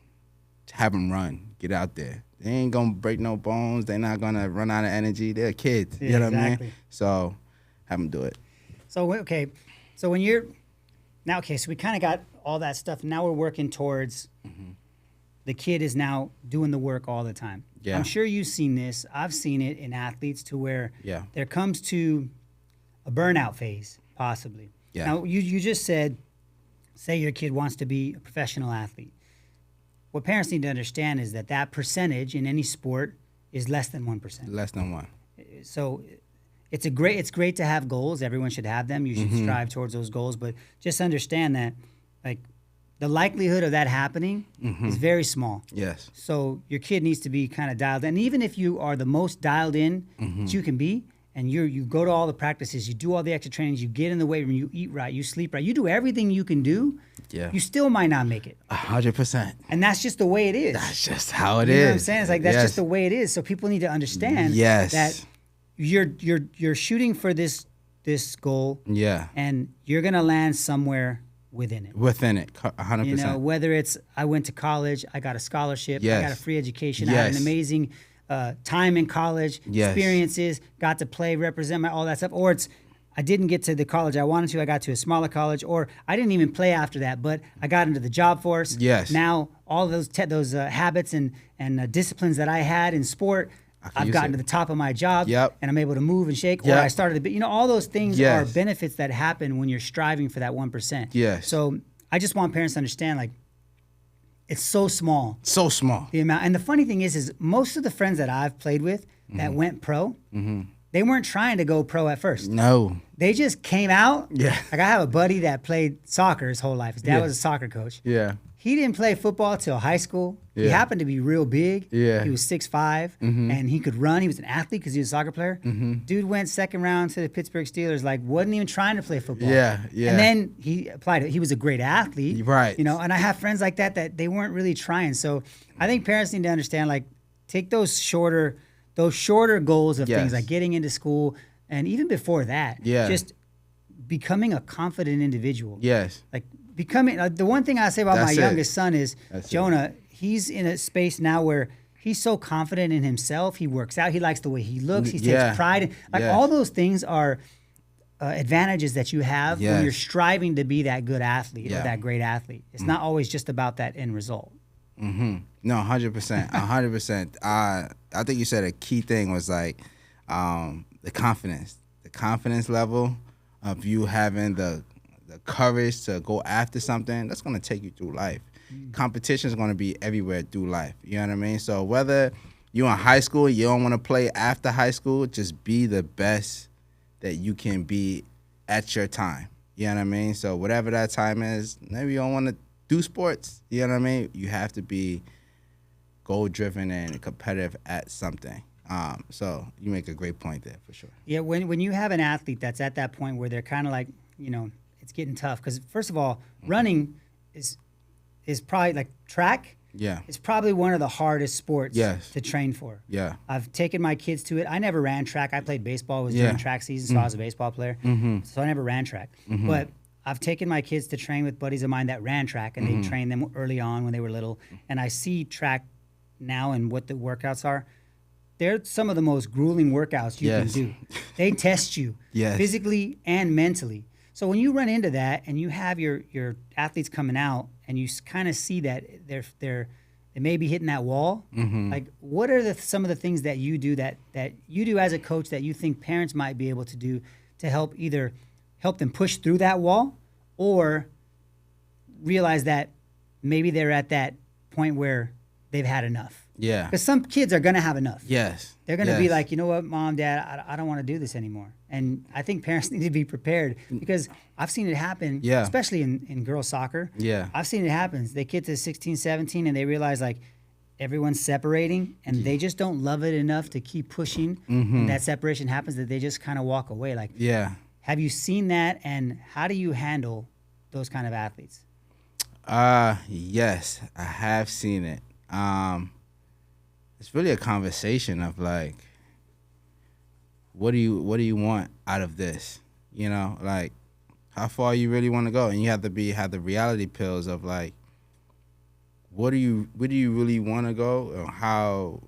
have them run, get out there. They ain't gonna break no bones. They're not gonna run out of energy. They're kids. Yeah, you know exactly. what I mean? So have them do it. So, okay. So when you're, now, okay, so we kind of got all that stuff. Now we're working towards the kid is now doing the work all the time. Yeah. I'm sure you've seen this. I've seen it in athletes to where there comes to a burnout phase, possibly. Yeah. Now, you just said, say your kid wants to be a professional athlete. What parents need to understand is that percentage in any sport is less than 1%. Less than 1. So it's great to have goals. Everyone should have them. You should strive towards those goals. But just understand that, like, the likelihood of that happening is very small. Yes. So your kid needs to be kind of dialed in. And even if you are the most dialed in that you can be, and you go to all the practices, you do all the extra trainings, you get in the weight room, you eat right, you sleep right, you do everything you can do, you still might not make it. 100%. And that's just the way it is. That's just how it is. You know what I'm saying? It's like, that's just the way it is. So people need to understand that you're shooting for this goal. Yeah. And you're going to land somewhere within it. 100%. You know, whether it's I went to college, I got a scholarship, I got a free education, I had an amazing time in college, experiences, got to play, represent all that stuff, or it's I didn't get to the college I wanted to, I got to a smaller college, or I didn't even play after that, but I got into the job force. Yes. Now all of those habits and disciplines that I had in sport, I've gotten to the top of my job, and I'm able to move and shake, or I started to, all those things are benefits that happen when you're striving for that 1%. Yes. So I just want parents to understand, like, it's so small. So small. The amount. And the funny thing is most of the friends that I've played with that went pro, they weren't trying to go pro at first. No. They just came out. Yeah. Like, I have a buddy that played soccer his whole life. His dad was a soccer coach. Yeah. He didn't play football till high school. Yeah. He happened to be real big. Yeah. He was 6'5", and he could run. He was an athlete because he was a soccer player. Dude went second round to the Pittsburgh Steelers, like, wasn't even trying to play football. Yeah, yeah. And then he applied it. He was a great athlete. Right. And I have friends like that they weren't really trying. So I think parents need to understand, like, take those shorter goals of things like getting into school, and even before that, just becoming a confident individual. Yes. Like, becoming the one thing I say about my youngest son is Jonah. He's in a space now where he's so confident in himself. He works out. He likes the way he looks. He takes pride in, like, all those things are advantages that you have when you're striving to be that good athlete or that great athlete. It's not always just about that end result. No, 100%, 100%. I think you said a key thing was, like, the confidence level of you having the courage to go after something that's going to take you through life. Competition is going to be everywhere through life. You know what I mean? So whether you're in high school, you don't want to play after high school, just be the best that you can be at your time. You know what I mean? So whatever that time is, maybe you don't want to do sports. You know what I mean? You have to be goal-driven and competitive at something. So you make a great point there for sure. Yeah, when you have an athlete that's at that point where they're kind of like, it's getting tough, because first of all, running is probably, like, track. Yeah, it's probably one of the hardest sports to train for. Yeah, I've taken my kids to it. I never ran track. I played baseball. It was during track season, so I was a baseball player. So I never ran track. But I've taken my kids to train with buddies of mine that ran track, and they trained them early on when they were little. And I see track now and what the workouts are. They're some of the most grueling workouts you can do. They test you physically and mentally. So when you run into that and you have your athletes coming out and you kind of see that they may be hitting that wall, like, what are some of the things that you do that you do as a coach that you think parents might be able to do to help either help them push through that wall, or realize that maybe they're at that point where they've had enough. Yeah. Because some kids are going to have enough. Yes. They're going to be like, you know what, Mom, Dad, I don't want to do this anymore. And I think parents need to be prepared, because I've seen it happen, especially in girls soccer. Yeah. I've seen it happen. They get to 16, 17, and they realize, like, everyone's separating, and they just don't love it enough to keep pushing. And that separation happens, that they just kind of walk away. Like, have you seen that, and how do you handle those kind of athletes? Yes, I have seen it. It's really a conversation of, like, what do you want out of this? You know, like, how far you really want to go, and you have to have the reality pills of, like, where do you really want to go, or how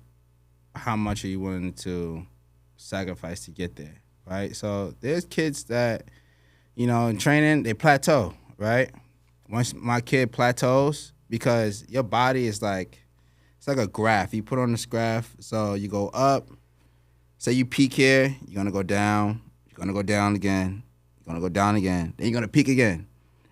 much are you willing to sacrifice to get there, right? So there's kids that, you know, in training, they plateau, right? Once my kid plateaus, because your body is like, it's like a graph. You put on this graph, so you go up. Say you peak here, you're going to go down. You're going to go down again. You're going to go down again. Then you're going to peak again,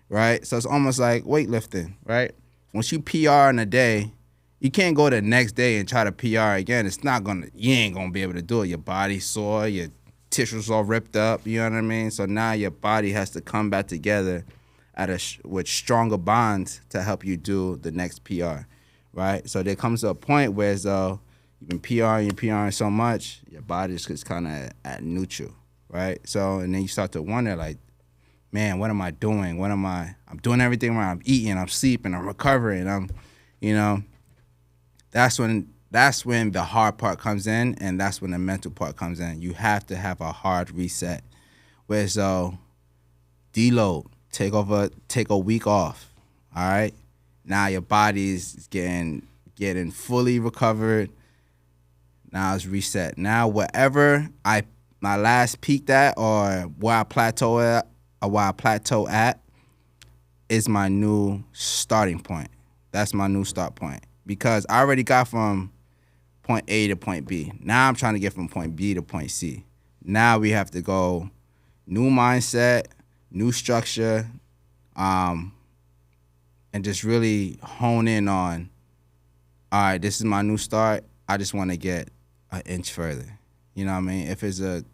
right? So it's almost like weightlifting, right? Once you PR in a day, you can't go the next day and try to PR again. You ain't going to be able to do it. Your body's sore, your tissues all ripped up, you know what I mean? So now your body has to come back together with stronger bonds to help you do the next PR, right? So there comes a point where, as though you've been PRing so much, your body just kind of at neutral, right? So, and then you start to wonder, like, man, what am I doing? I'm doing everything right. I'm eating, I'm sleeping, I'm recovering. That's when the hard part comes in, and that's when the mental part comes in. You have to have a hard reset. Where, so, deload, take a week off, all right? Now your body is getting fully recovered. Now it's reset. Now wherever my last peaked at, or where I plateau at, is my new starting point. That's my new start point. Because I already got from point A to point B. Now I'm trying to get from point B to point C. Now we have to go new mindset, new structure, and just really hone in on, all right, this is my new start. I just want to get an inch further. You know what I mean? If it's a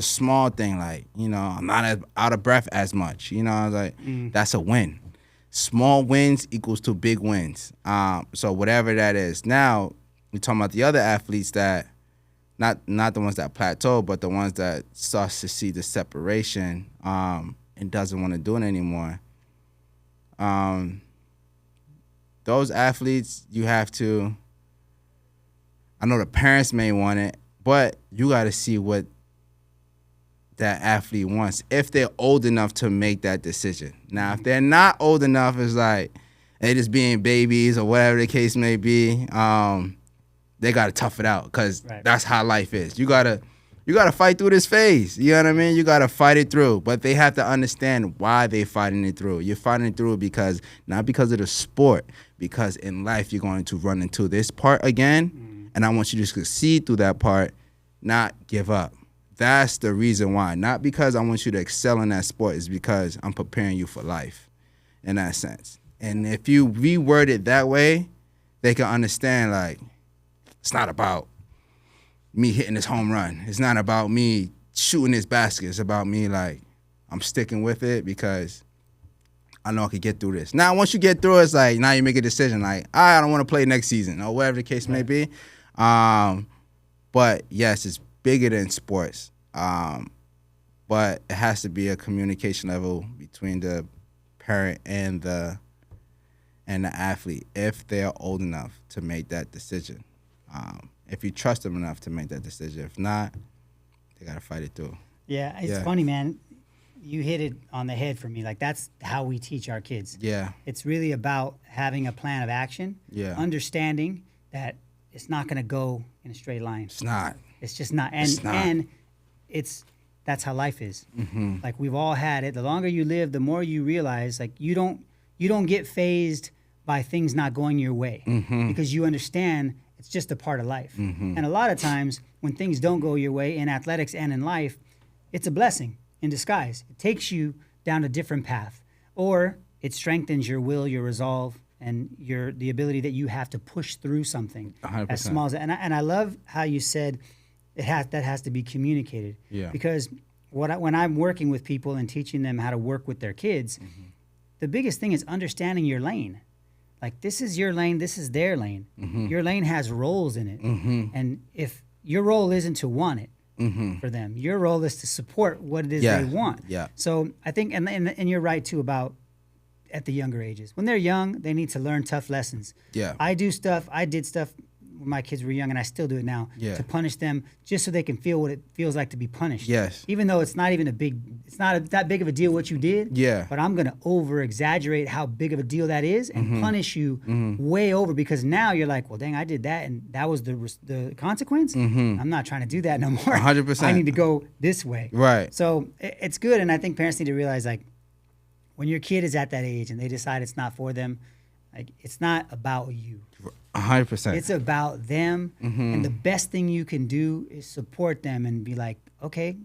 small thing, like, you know, I'm not out of breath as much, you know, I was like, that's a win. Small wins equals to big wins. So whatever that is. Now, we're talking about the other athletes that, not the ones that plateau, but the ones that starts to see the separation and doesn't want to do it anymore. Those athletes, you have to, I know the parents may want it, but you got to see what that athlete wants, if they're old enough to make that decision. Now, if they're not old enough, it's like they just being babies or whatever the case may be, they got to tough it out, because that's how life is. You got to fight through this phase. You know what I mean? You got to fight it through. But they have to understand why they're fighting it through. You're fighting it through because, not because of the sport, because in life you're going to run into this part again, and I want you to succeed through that part, not give up. That's the reason why. Not because I want you to excel in that sport. It's because I'm preparing you for life in that sense. And if you reword it that way, they can understand, like, it's not about me hitting this home run. It's not about me shooting this basket. It's about me, like, I'm sticking with it because I know I could get through this. Now, once you get through it, it's like, now you make a decision, like, I don't want to play next season, or whatever the case may be. But, yes, it's bigger than sports. But it has to be a communication level between the parent and the athlete, if they're old enough to make that decision. If you trust them enough to make that decision. If not, they got to fight it through. Yeah, it's funny, man. You hit it on the head for me. Like, that's how we teach our kids. Yeah. It's really about having a plan of action. Yeah. Understanding that it's not going to go in a straight line. It's not. It's just not. And that's how life is. Mm-hmm. Like, we've all had it. The longer you live, the more you realize, like, you don't get fazed by things not going your way, because you understand it's just a part of life. And a lot of times when things don't go your way in athletics and in life, it's a blessing. in disguise. It takes you down a different path, or it strengthens your will, your resolve, and the ability that you have to push through something 100%. as small as and I love how you said that has to be communicated. Yeah. Because when I'm working with people and teaching them how to work with their kids, the biggest thing is understanding your lane. Like, this is your lane, this is their lane. Your lane has roles in it, and if your role isn't to want it for them, your role is to support what it is they want. Yeah. So I think, and you're right too about at the younger ages. When they're young, they need to learn tough lessons. Yeah. I did stuff when my kids were young, and I still do it now, to punish them just so they can feel what it feels like to be punished. Yes. Even though it's not that big of a deal what you did. Yeah. But I'm going to over exaggerate how big of a deal that is and punish you way over, because now you're like, well, dang, I did that and that was the consequence. I'm not trying to do that no more. 100%. I need to go this way. Right. So it's good, and I think parents need to realize, like, when your kid is at that age and they decide it's not for them, like, it's not about you. 100%. It's about them, and the best thing you can do is support them and be like, okay,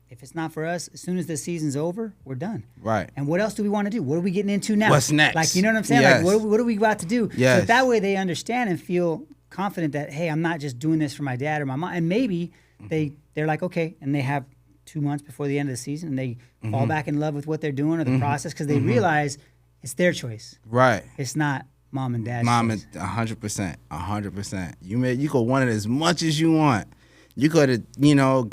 if it's not for us, as soon as the season's over, we're done. Right. And what else do we want to do? What are we getting into now? What's next? Like, you know what I'm saying? Yes. Like, what are we about to do? Yes. So that way they understand and feel confident that, hey, I'm not just doing this for my dad or my mom. And maybe they're like, okay, and they have 2 months before the end of the season, and they fall back in love with what they're doing or the process, because they realize it's their choice. Right. It's not mom and dad's choice. 100%. 100%. You could want it as much as you want. You could have,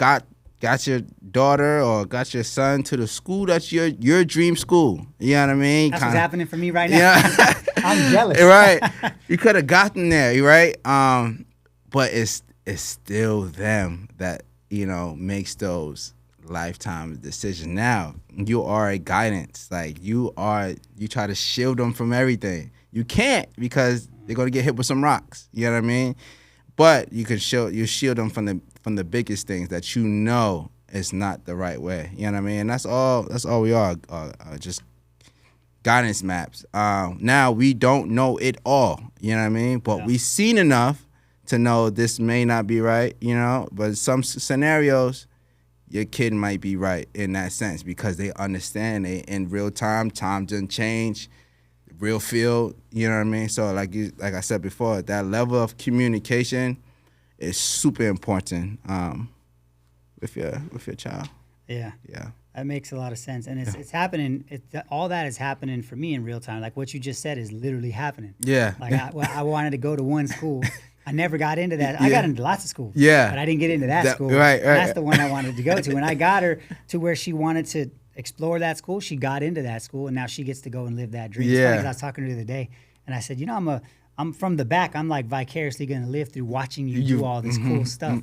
got your daughter or got your son to the school that's your dream school. You know what I mean? That's what's happening for me right now. Yeah. I'm jealous. Right. You could have gotten there, right? But it's still them that, makes those lifetime decisions. Now, you are a guidance. Like, you try to shield them from everything. You can't, because they're going to get hit with some rocks. You know what I mean? But you shield them from the biggest things that is not the right way. You know what I mean? And that's all we are, just guidance maps. Now, we don't know it all. You know what I mean? But we've seen enough to know this may not be right, but some scenarios, your kid might be right in that sense, because they understand in real time doesn't change, real field, you know what I mean? So like I said before, that level of communication is super important with your child. Yeah. Yeah. That makes a lot of sense. And it's happening. All that is happening for me in real time. Like, what you just said is literally happening. Yeah. Like, I wanted to go to one school. I never got into that. I got into lots of schools. Yeah. But I didn't get into that school. Right. That's the one I wanted to go to. And I got her to where she wanted to explore that school. She got into that school, and now she gets to go and live that dream. Yeah. It's funny, 'cause I was talking to her the other day, and I said, I'm from the back. I'm like vicariously going to live through watching you do all this cool stuff.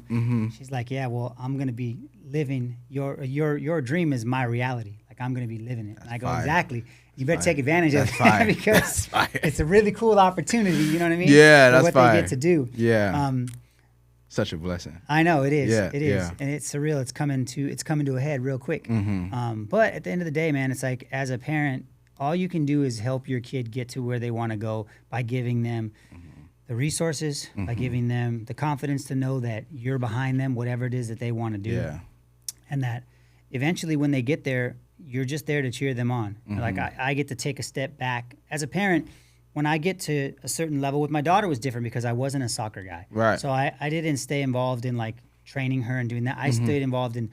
She's like, yeah, well, I'm going to be living your dream is my reality. Like, I'm going to be living it. And I go, exactly. You better take advantage of it, because it's a really cool opportunity. You know what I mean? Yeah, that's what they get to do. Yeah. Such a blessing. I know it is. Yeah, it is, and it's surreal. It's coming to a head real quick. But at the end of the day, man, it's like, as a parent, all you can do is help your kid get to where they want to go by giving them the resources, by giving them the confidence to know that you're behind them, whatever it is that they want to do, and that eventually when they get there, you're just there to cheer them on. Like, I get to take a step back as a parent. When I get to a certain level, with my daughter was different, because I wasn't a soccer guy. Right. So I didn't stay involved in, like, training her and doing that. I stayed involved in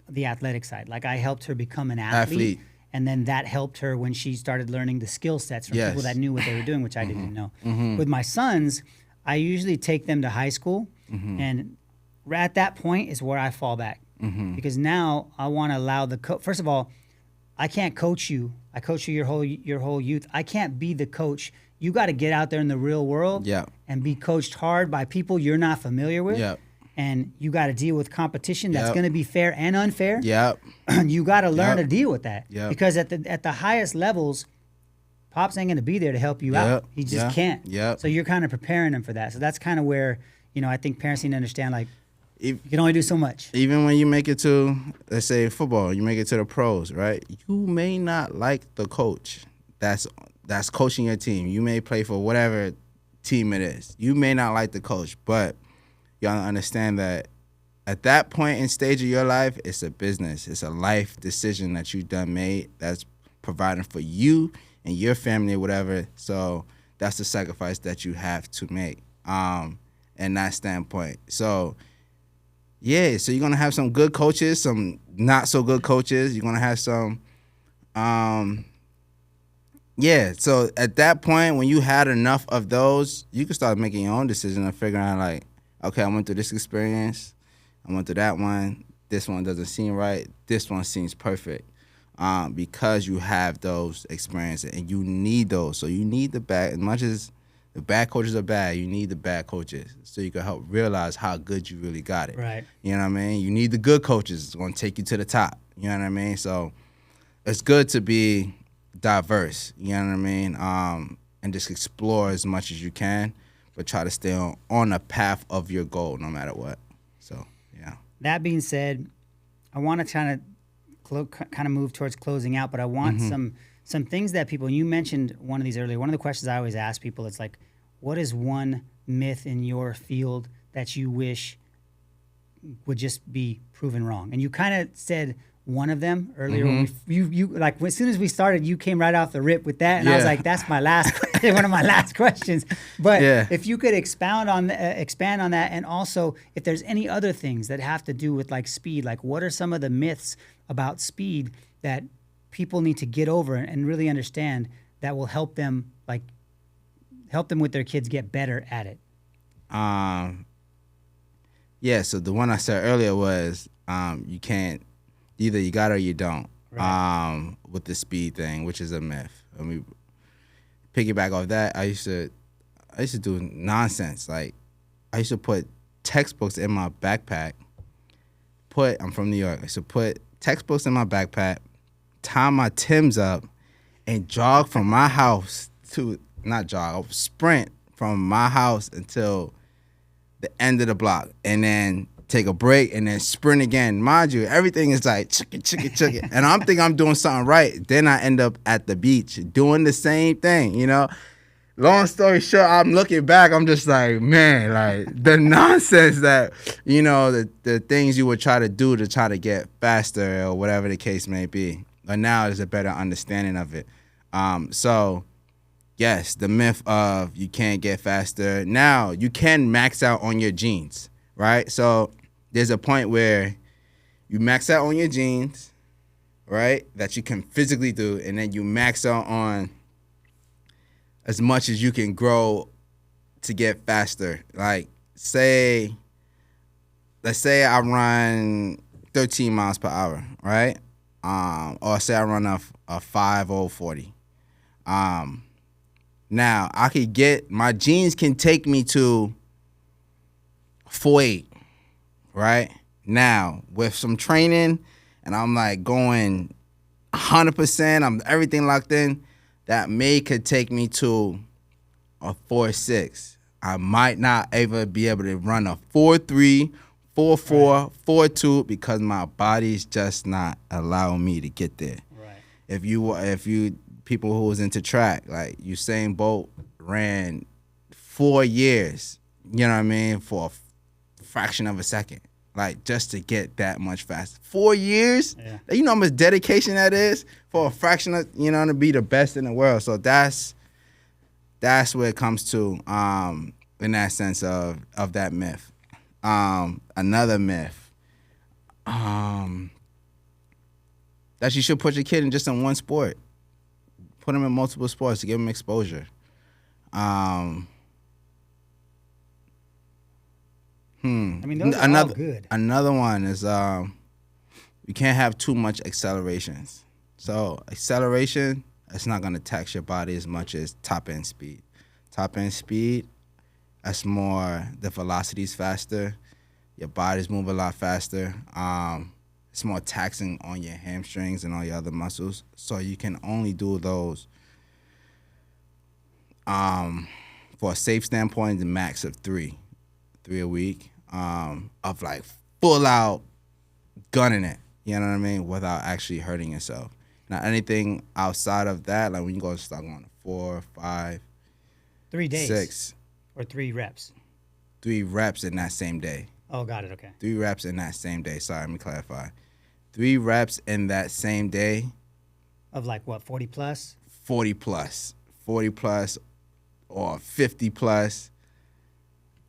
the athletic side. Like, I helped her become an athlete. And then that helped her when she started learning the skill sets from people that knew what they were doing, which I didn't know. With my sons, I usually take them to high school. And at that point is where I fall back. Because now I want to allow first of all, I can't coach you. I coach you your whole youth. I can't be the coach. You got to get out there in the real world and be coached hard by people you're not familiar with. And you got to deal with competition that's going to be fair and unfair. You got to learn to deal with that. Because at the highest levels, Pops ain't going to be there to help you out. He just can't. So you're kind of preparing them for that. So that's kind of where, I think parents need to understand, like, you can only do so much. Even when you make it to, let's say, football, you make it to the pros, right? You may not like the coach that's coaching your team. You may play for whatever team it is. You may not like the coach, but you gotta understand that at that point in stage of your life, it's a business. It's a life decision that you done made that's providing for you and your family or whatever. So that's the sacrifice that you have to make in that standpoint. So, yeah, so you're going to have some good coaches, some not so good coaches. You're going to have some, so at that point, when you had enough of those, you can start making your own decision and figuring out, like, okay, I went through this experience. I went through that one. This one doesn't seem right. This one seems perfect. Because you have those experiences and you need those. So you need the bad, as much as the bad coaches are bad, you need the bad coaches so you can help realize how good you really got it. Right. You know what I mean? You need the good coaches. It's going to take you to the top. You know what I mean? So it's good to be diverse. You know what I mean? And just explore as much as you can, but try to stay on the path of your goal no matter what. So, yeah. That being said, I want to kind of move towards closing out, but I want some things that people, and you mentioned one of these earlier, one of the questions I always ask people, it's like, what is one myth in your field that you wish would just be proven wrong? And you kind of said one of them earlier. When you like, as soon as we started, you came right off the rip with that, and I was like, that's my last question, one of my last questions. But if you could expand on that, and also if there's any other things that have to do with like speed, like what are some of the myths about speed that people need to get over and really understand that will help them with their kids get better at it? So the one I said earlier was you can't, either you got it or you don't. Right. With the speed thing, which is a myth. I mean, piggyback off that, I used to do nonsense. Like, I used to put textbooks in my backpack. I'm from New York. I used to put textbooks in my backpack, tie my Timbs up, and jog from my house sprint from my house until the end of the block, and then take a break, and then sprint again. Mind you, everything is like chugga. And I'm thinking I'm doing something right. Then I end up at the beach doing the same thing, you know? Long story short, I'm looking back, I'm just like, man, like the nonsense that, you know, the things you would try to do to try to get faster or whatever the case may be. But now there's a better understanding of it. So, yes, the myth of you can't get faster. Now, you can max out on your genes, right? So there's a point where you max out on your genes, right, that you can physically do, and then you max out on as much as you can grow to get faster. Like, let's say I run 13 miles per hour, right? Or say I run a 5:40. Now, my genes can take me to 4.8, right? Now, with some training, and I'm like going 100%, I'm everything locked in, that could take me to a 4.6. I might not ever be able to run a 4.3, 4.4, 4.2 because my body's just not allowing me to get there. Right. If you people who was into track, like Usain Bolt ran 4 years, you know what I mean, for a fraction of a second, like just to get that much faster. 4 years? Yeah. You know how much dedication that is for a fraction of, you know, to be the best in the world. So that's where it comes to in that sense of that myth. Another myth, that you should put your kid in just in one sport. Put them in multiple sports to give them exposure. I mean, those are all good. Another one is you can't have too much accelerations. So acceleration, it's not going to tax your body as much as top-end speed. Top-end speed, that's more, the velocity's faster. Your body's moving a lot faster. It's more taxing on your hamstrings and all your other muscles. So you can only do those for a safe standpoint, the max of 3 a week, of like full out gunning it, you know what I mean, without actually hurting yourself. Now, anything outside of that, like when you go start going to 4, 5, 3 days, 6, or 3 reps. 3 reps in that same day. Oh, got it. Okay. 3 reps in that same day. Sorry, let me clarify. 3 reps in that same day. Of like what, 40 plus? 40 plus. 40 plus or 50 plus.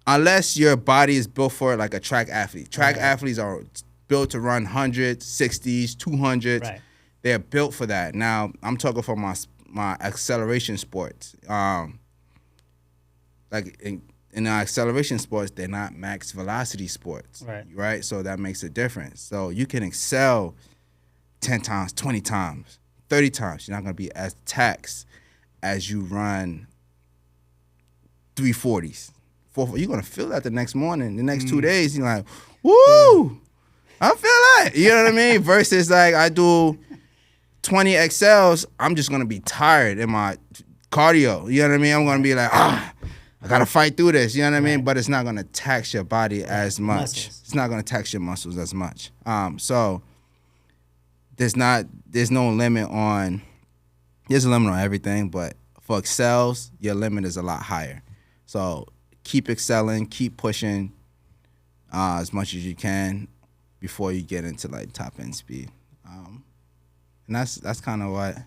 Unless your body is built for it like a track athlete. Track athletes are built to run 100s, 60s, 200s. Right. They're built for that. Now, I'm talking for my acceleration sports. Like in our acceleration sports, they're not max velocity sports. Right? So that makes a difference. So you can excel 10 times, 20 times, 30 times. You're not going to be as taxed as you run 340s. You're going to feel that the next morning. The next 2 days, you're like, woo, I feel that. You know what I mean? Versus like I do 20 XLs, I'm just going to be tired in my cardio. You know what I mean? I'm going to be like, I got to fight through this. You know what I mean? But it's not going to tax your body as much. Muscles. It's not going to tax your muscles as much. So there's no limit on, there's a limit on everything, but for excels, your limit is a lot higher. So keep excelling, keep pushing as much as you can before you get into like top end speed. And that's kind of what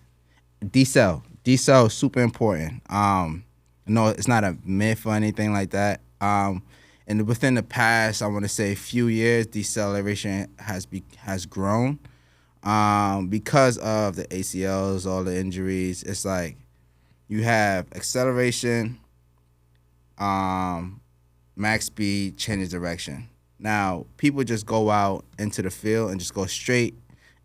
decel is super important. No, it's not a myth or anything like that. And within the past, I want to say few years, deceleration has grown because of the ACLs, all the injuries. It's like you have acceleration, max speed, change of direction. Now, people just go out into the field and just go straight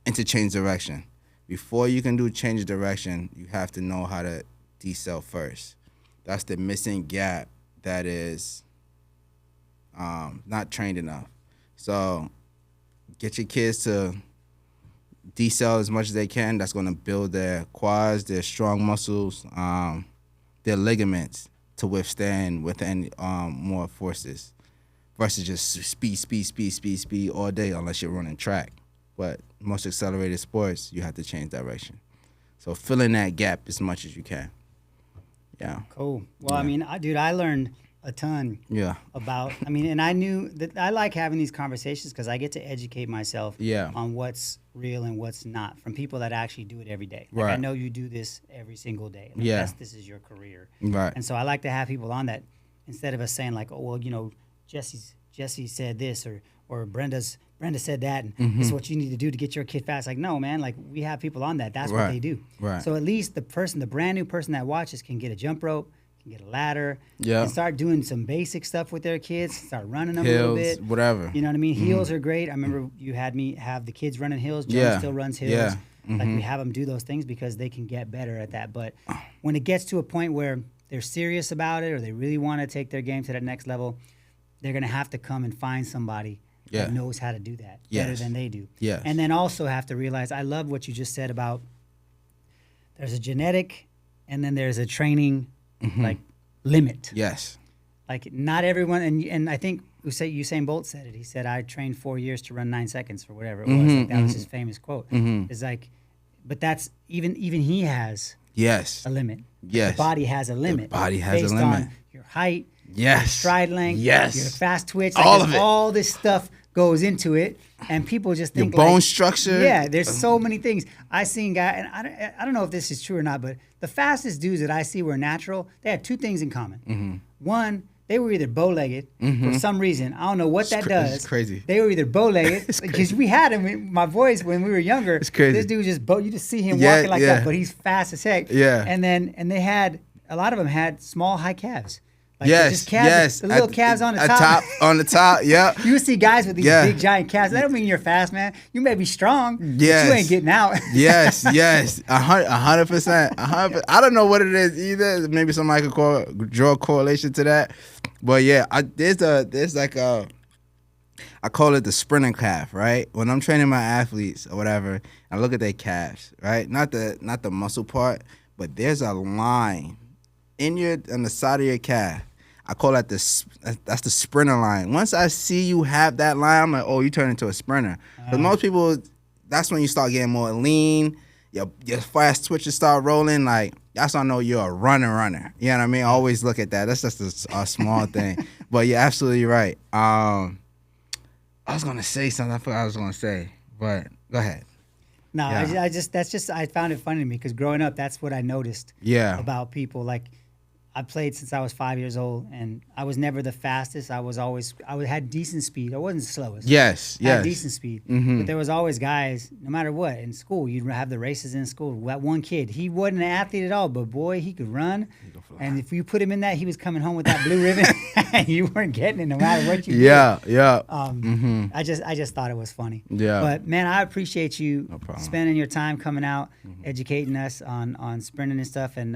into change direction. Before you can do change of direction, you have to know how to decel first. That's the missing gap that is not trained enough. So get your kids to decel as much as they can. That's going to build their quads, their strong muscles, their ligaments to withstand more forces versus just speed all day unless you're running track. But most accelerated sports, you have to change direction. So fill in that gap as much as you can. Yeah. Cool. Well, yeah. I mean, I learned a ton about, and I knew that I like having these conversations because I get to educate myself on what's real and what's not from people that actually do it every day. Like I know you do this every single day. Like this is your career. Right. And so I like to have people on that instead of us saying like, oh, well, Jesse said this or Brenda said that, and this is what you need to do to get your kid fast. Like, no, man, like we have people on that. That's what they do. Right. So at least the brand new person that watches can get a jump rope, can get a ladder, and start doing some basic stuff with their kids, start running them hills, a little bit. Whatever. You know what I mean? Heels are great. I remember you had me have the kids running hills. Joe still runs hills. Yeah. Like we have them do those things because they can get better at that. But when it gets to a point where they're serious about it or they really want to take their game to that next level, they're going to have to come and find somebody that knows how to do that better than they do. Yes. And then also have to realize, I love what you just said about there's a genetic and then there's a training like limit. Yes. Like not everyone, and I think Usain Bolt said it. He said, I trained 4 years to run 9 seconds or whatever it was. Like, that was his famous quote. It's like, but that's even he has a limit. Yes. The body has a limit. The body has a limit. On your height, your stride length, your fast twitch. Like all of it. All this stuff goes into it, and people just think your bone structure. Yeah, there's so many things. I seen guys, and I don't know if this is true or not, but the fastest dudes that I see were natural. They had 2 things in common. One, they were either bow-legged for some reason. I don't know what that does. It's crazy. They were either bow-legged because we had him. My boys when we were younger. It's crazy. This dude just you just see him walking like that, but he's fast as heck. Yeah. And they had a lot of them had small high calves. Like just calves, the little calves on the top. On the top, yeah. You see guys with these big giant calves. That don't mean you're fast, man. You may be strong, but you ain't getting out. yes, 100%. 100%. I don't know what it is either. Maybe somebody could draw a correlation to that. But yeah, there's like a, I call it the sprinter calf, right? When I'm training my athletes or whatever, I look at their calves, right? Not the muscle part, but there's a line on the side of your calf. I call that that's the sprinter line. Once I see you have that line, I'm like, oh, you turn into a sprinter. But most people, that's when you start getting more lean. Your fast twitches start rolling. Like that's when I know you're a runner. You know what I mean? I always look at that. That's just a small thing. But you're absolutely right. I was gonna say something. I forgot what I was gonna say, but go ahead. No, yeah. I found it funny to me because growing up, that's what I noticed. Yeah. About people. Like, I played since I was 5 years old, and I was never the fastest. I had decent speed. I wasn't the slowest. Yes. I had decent speed. But there was always guys, no matter what, in school, you'd have the races in school. That one kid, he wasn't an athlete at all, but boy, he could run. And if you put him in that, he was coming home with that blue ribbon, and you weren't getting it no matter what you did. Yeah. I just thought it was funny. Yeah. But man, I appreciate you spending your time coming out, educating us on sprinting and stuff, and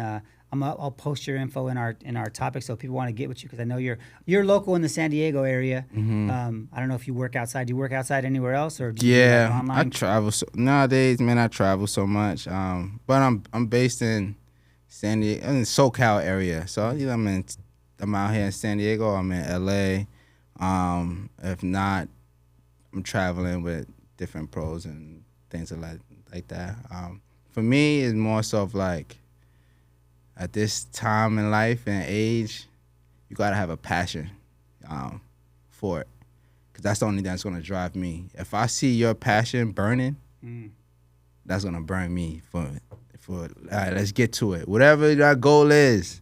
I'll post your info in our topic so people want to get with you because I know you're local in the San Diego area. I don't know if you work outside. Do you work outside anywhere else or do you do online? I travel nowadays. Man, I travel so much. But I'm based in San Diego, in the SoCal area. So I'm out here in San Diego. I'm in LA. If not, I'm traveling with different pros and things like that. For me, it's more so of like, at this time in life and age, you gotta have a passion for it, because that's the only thing that's gonna drive me. If I see your passion burning, that's gonna burn me for all right, let's get to it. Whatever that goal is,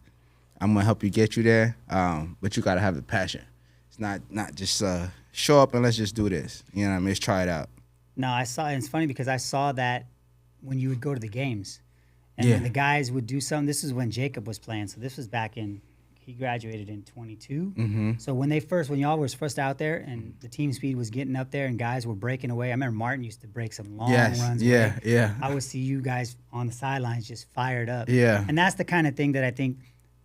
I'm gonna help you get you there. But you gotta have the passion. It's not just show up and let's just do this. You know what I mean? Let's try it out. No, I saw, and it's funny because I saw that when you would go to the games. And when the guys would do something, this is when Jacob was playing. So this was back he graduated in 22. So when y'all was first out there and the team speed was getting up there and guys were breaking away. I remember Martin used to break some long runs. Yeah. I would see you guys on the sidelines just fired up. Yeah. And that's the kind of thing that I think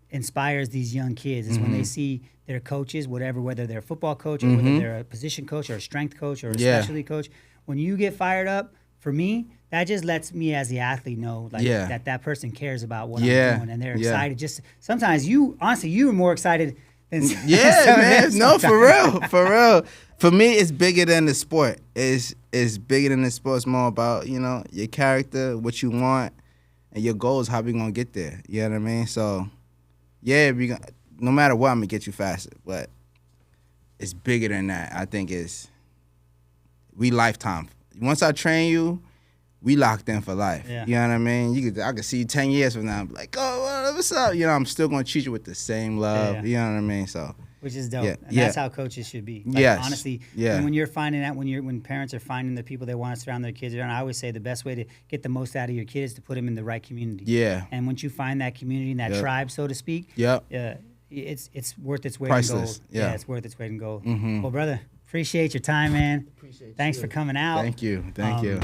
inspires these young kids is when they see their coaches, whether they're a football coach or whether they're a position coach or a strength coach or a specialty coach. When you get fired up, for me, that just lets me as the athlete know that person cares about what I'm doing and they're excited. Just sometimes you were more excited than man. No, for real. For me, it's bigger than the sport. It's bigger than the sport. It's more about, your character, what you want, and your goals, how we gonna get there. You know what I mean? So no matter what, I'm gonna get you faster. But it's bigger than that. I think we lifetime. Once I train you, we locked in for life. Yeah. You know what I mean? I could see you 10 years from now and be like, oh, what's up? I'm still going to treat you with the same love. Yeah. You know what I mean? So, which is dope. And that's how coaches should be. Like, honestly, when you're finding out, when parents are finding the people they want to surround their kids around, I always say the best way to get the most out of your kid is to put them in the right community. Yeah. And once you find that community and that tribe, so to speak, it's worth its weight in gold. Yeah, it's worth its weight in gold. Well, brother, appreciate your time, man. Thanks for coming out. Thank you.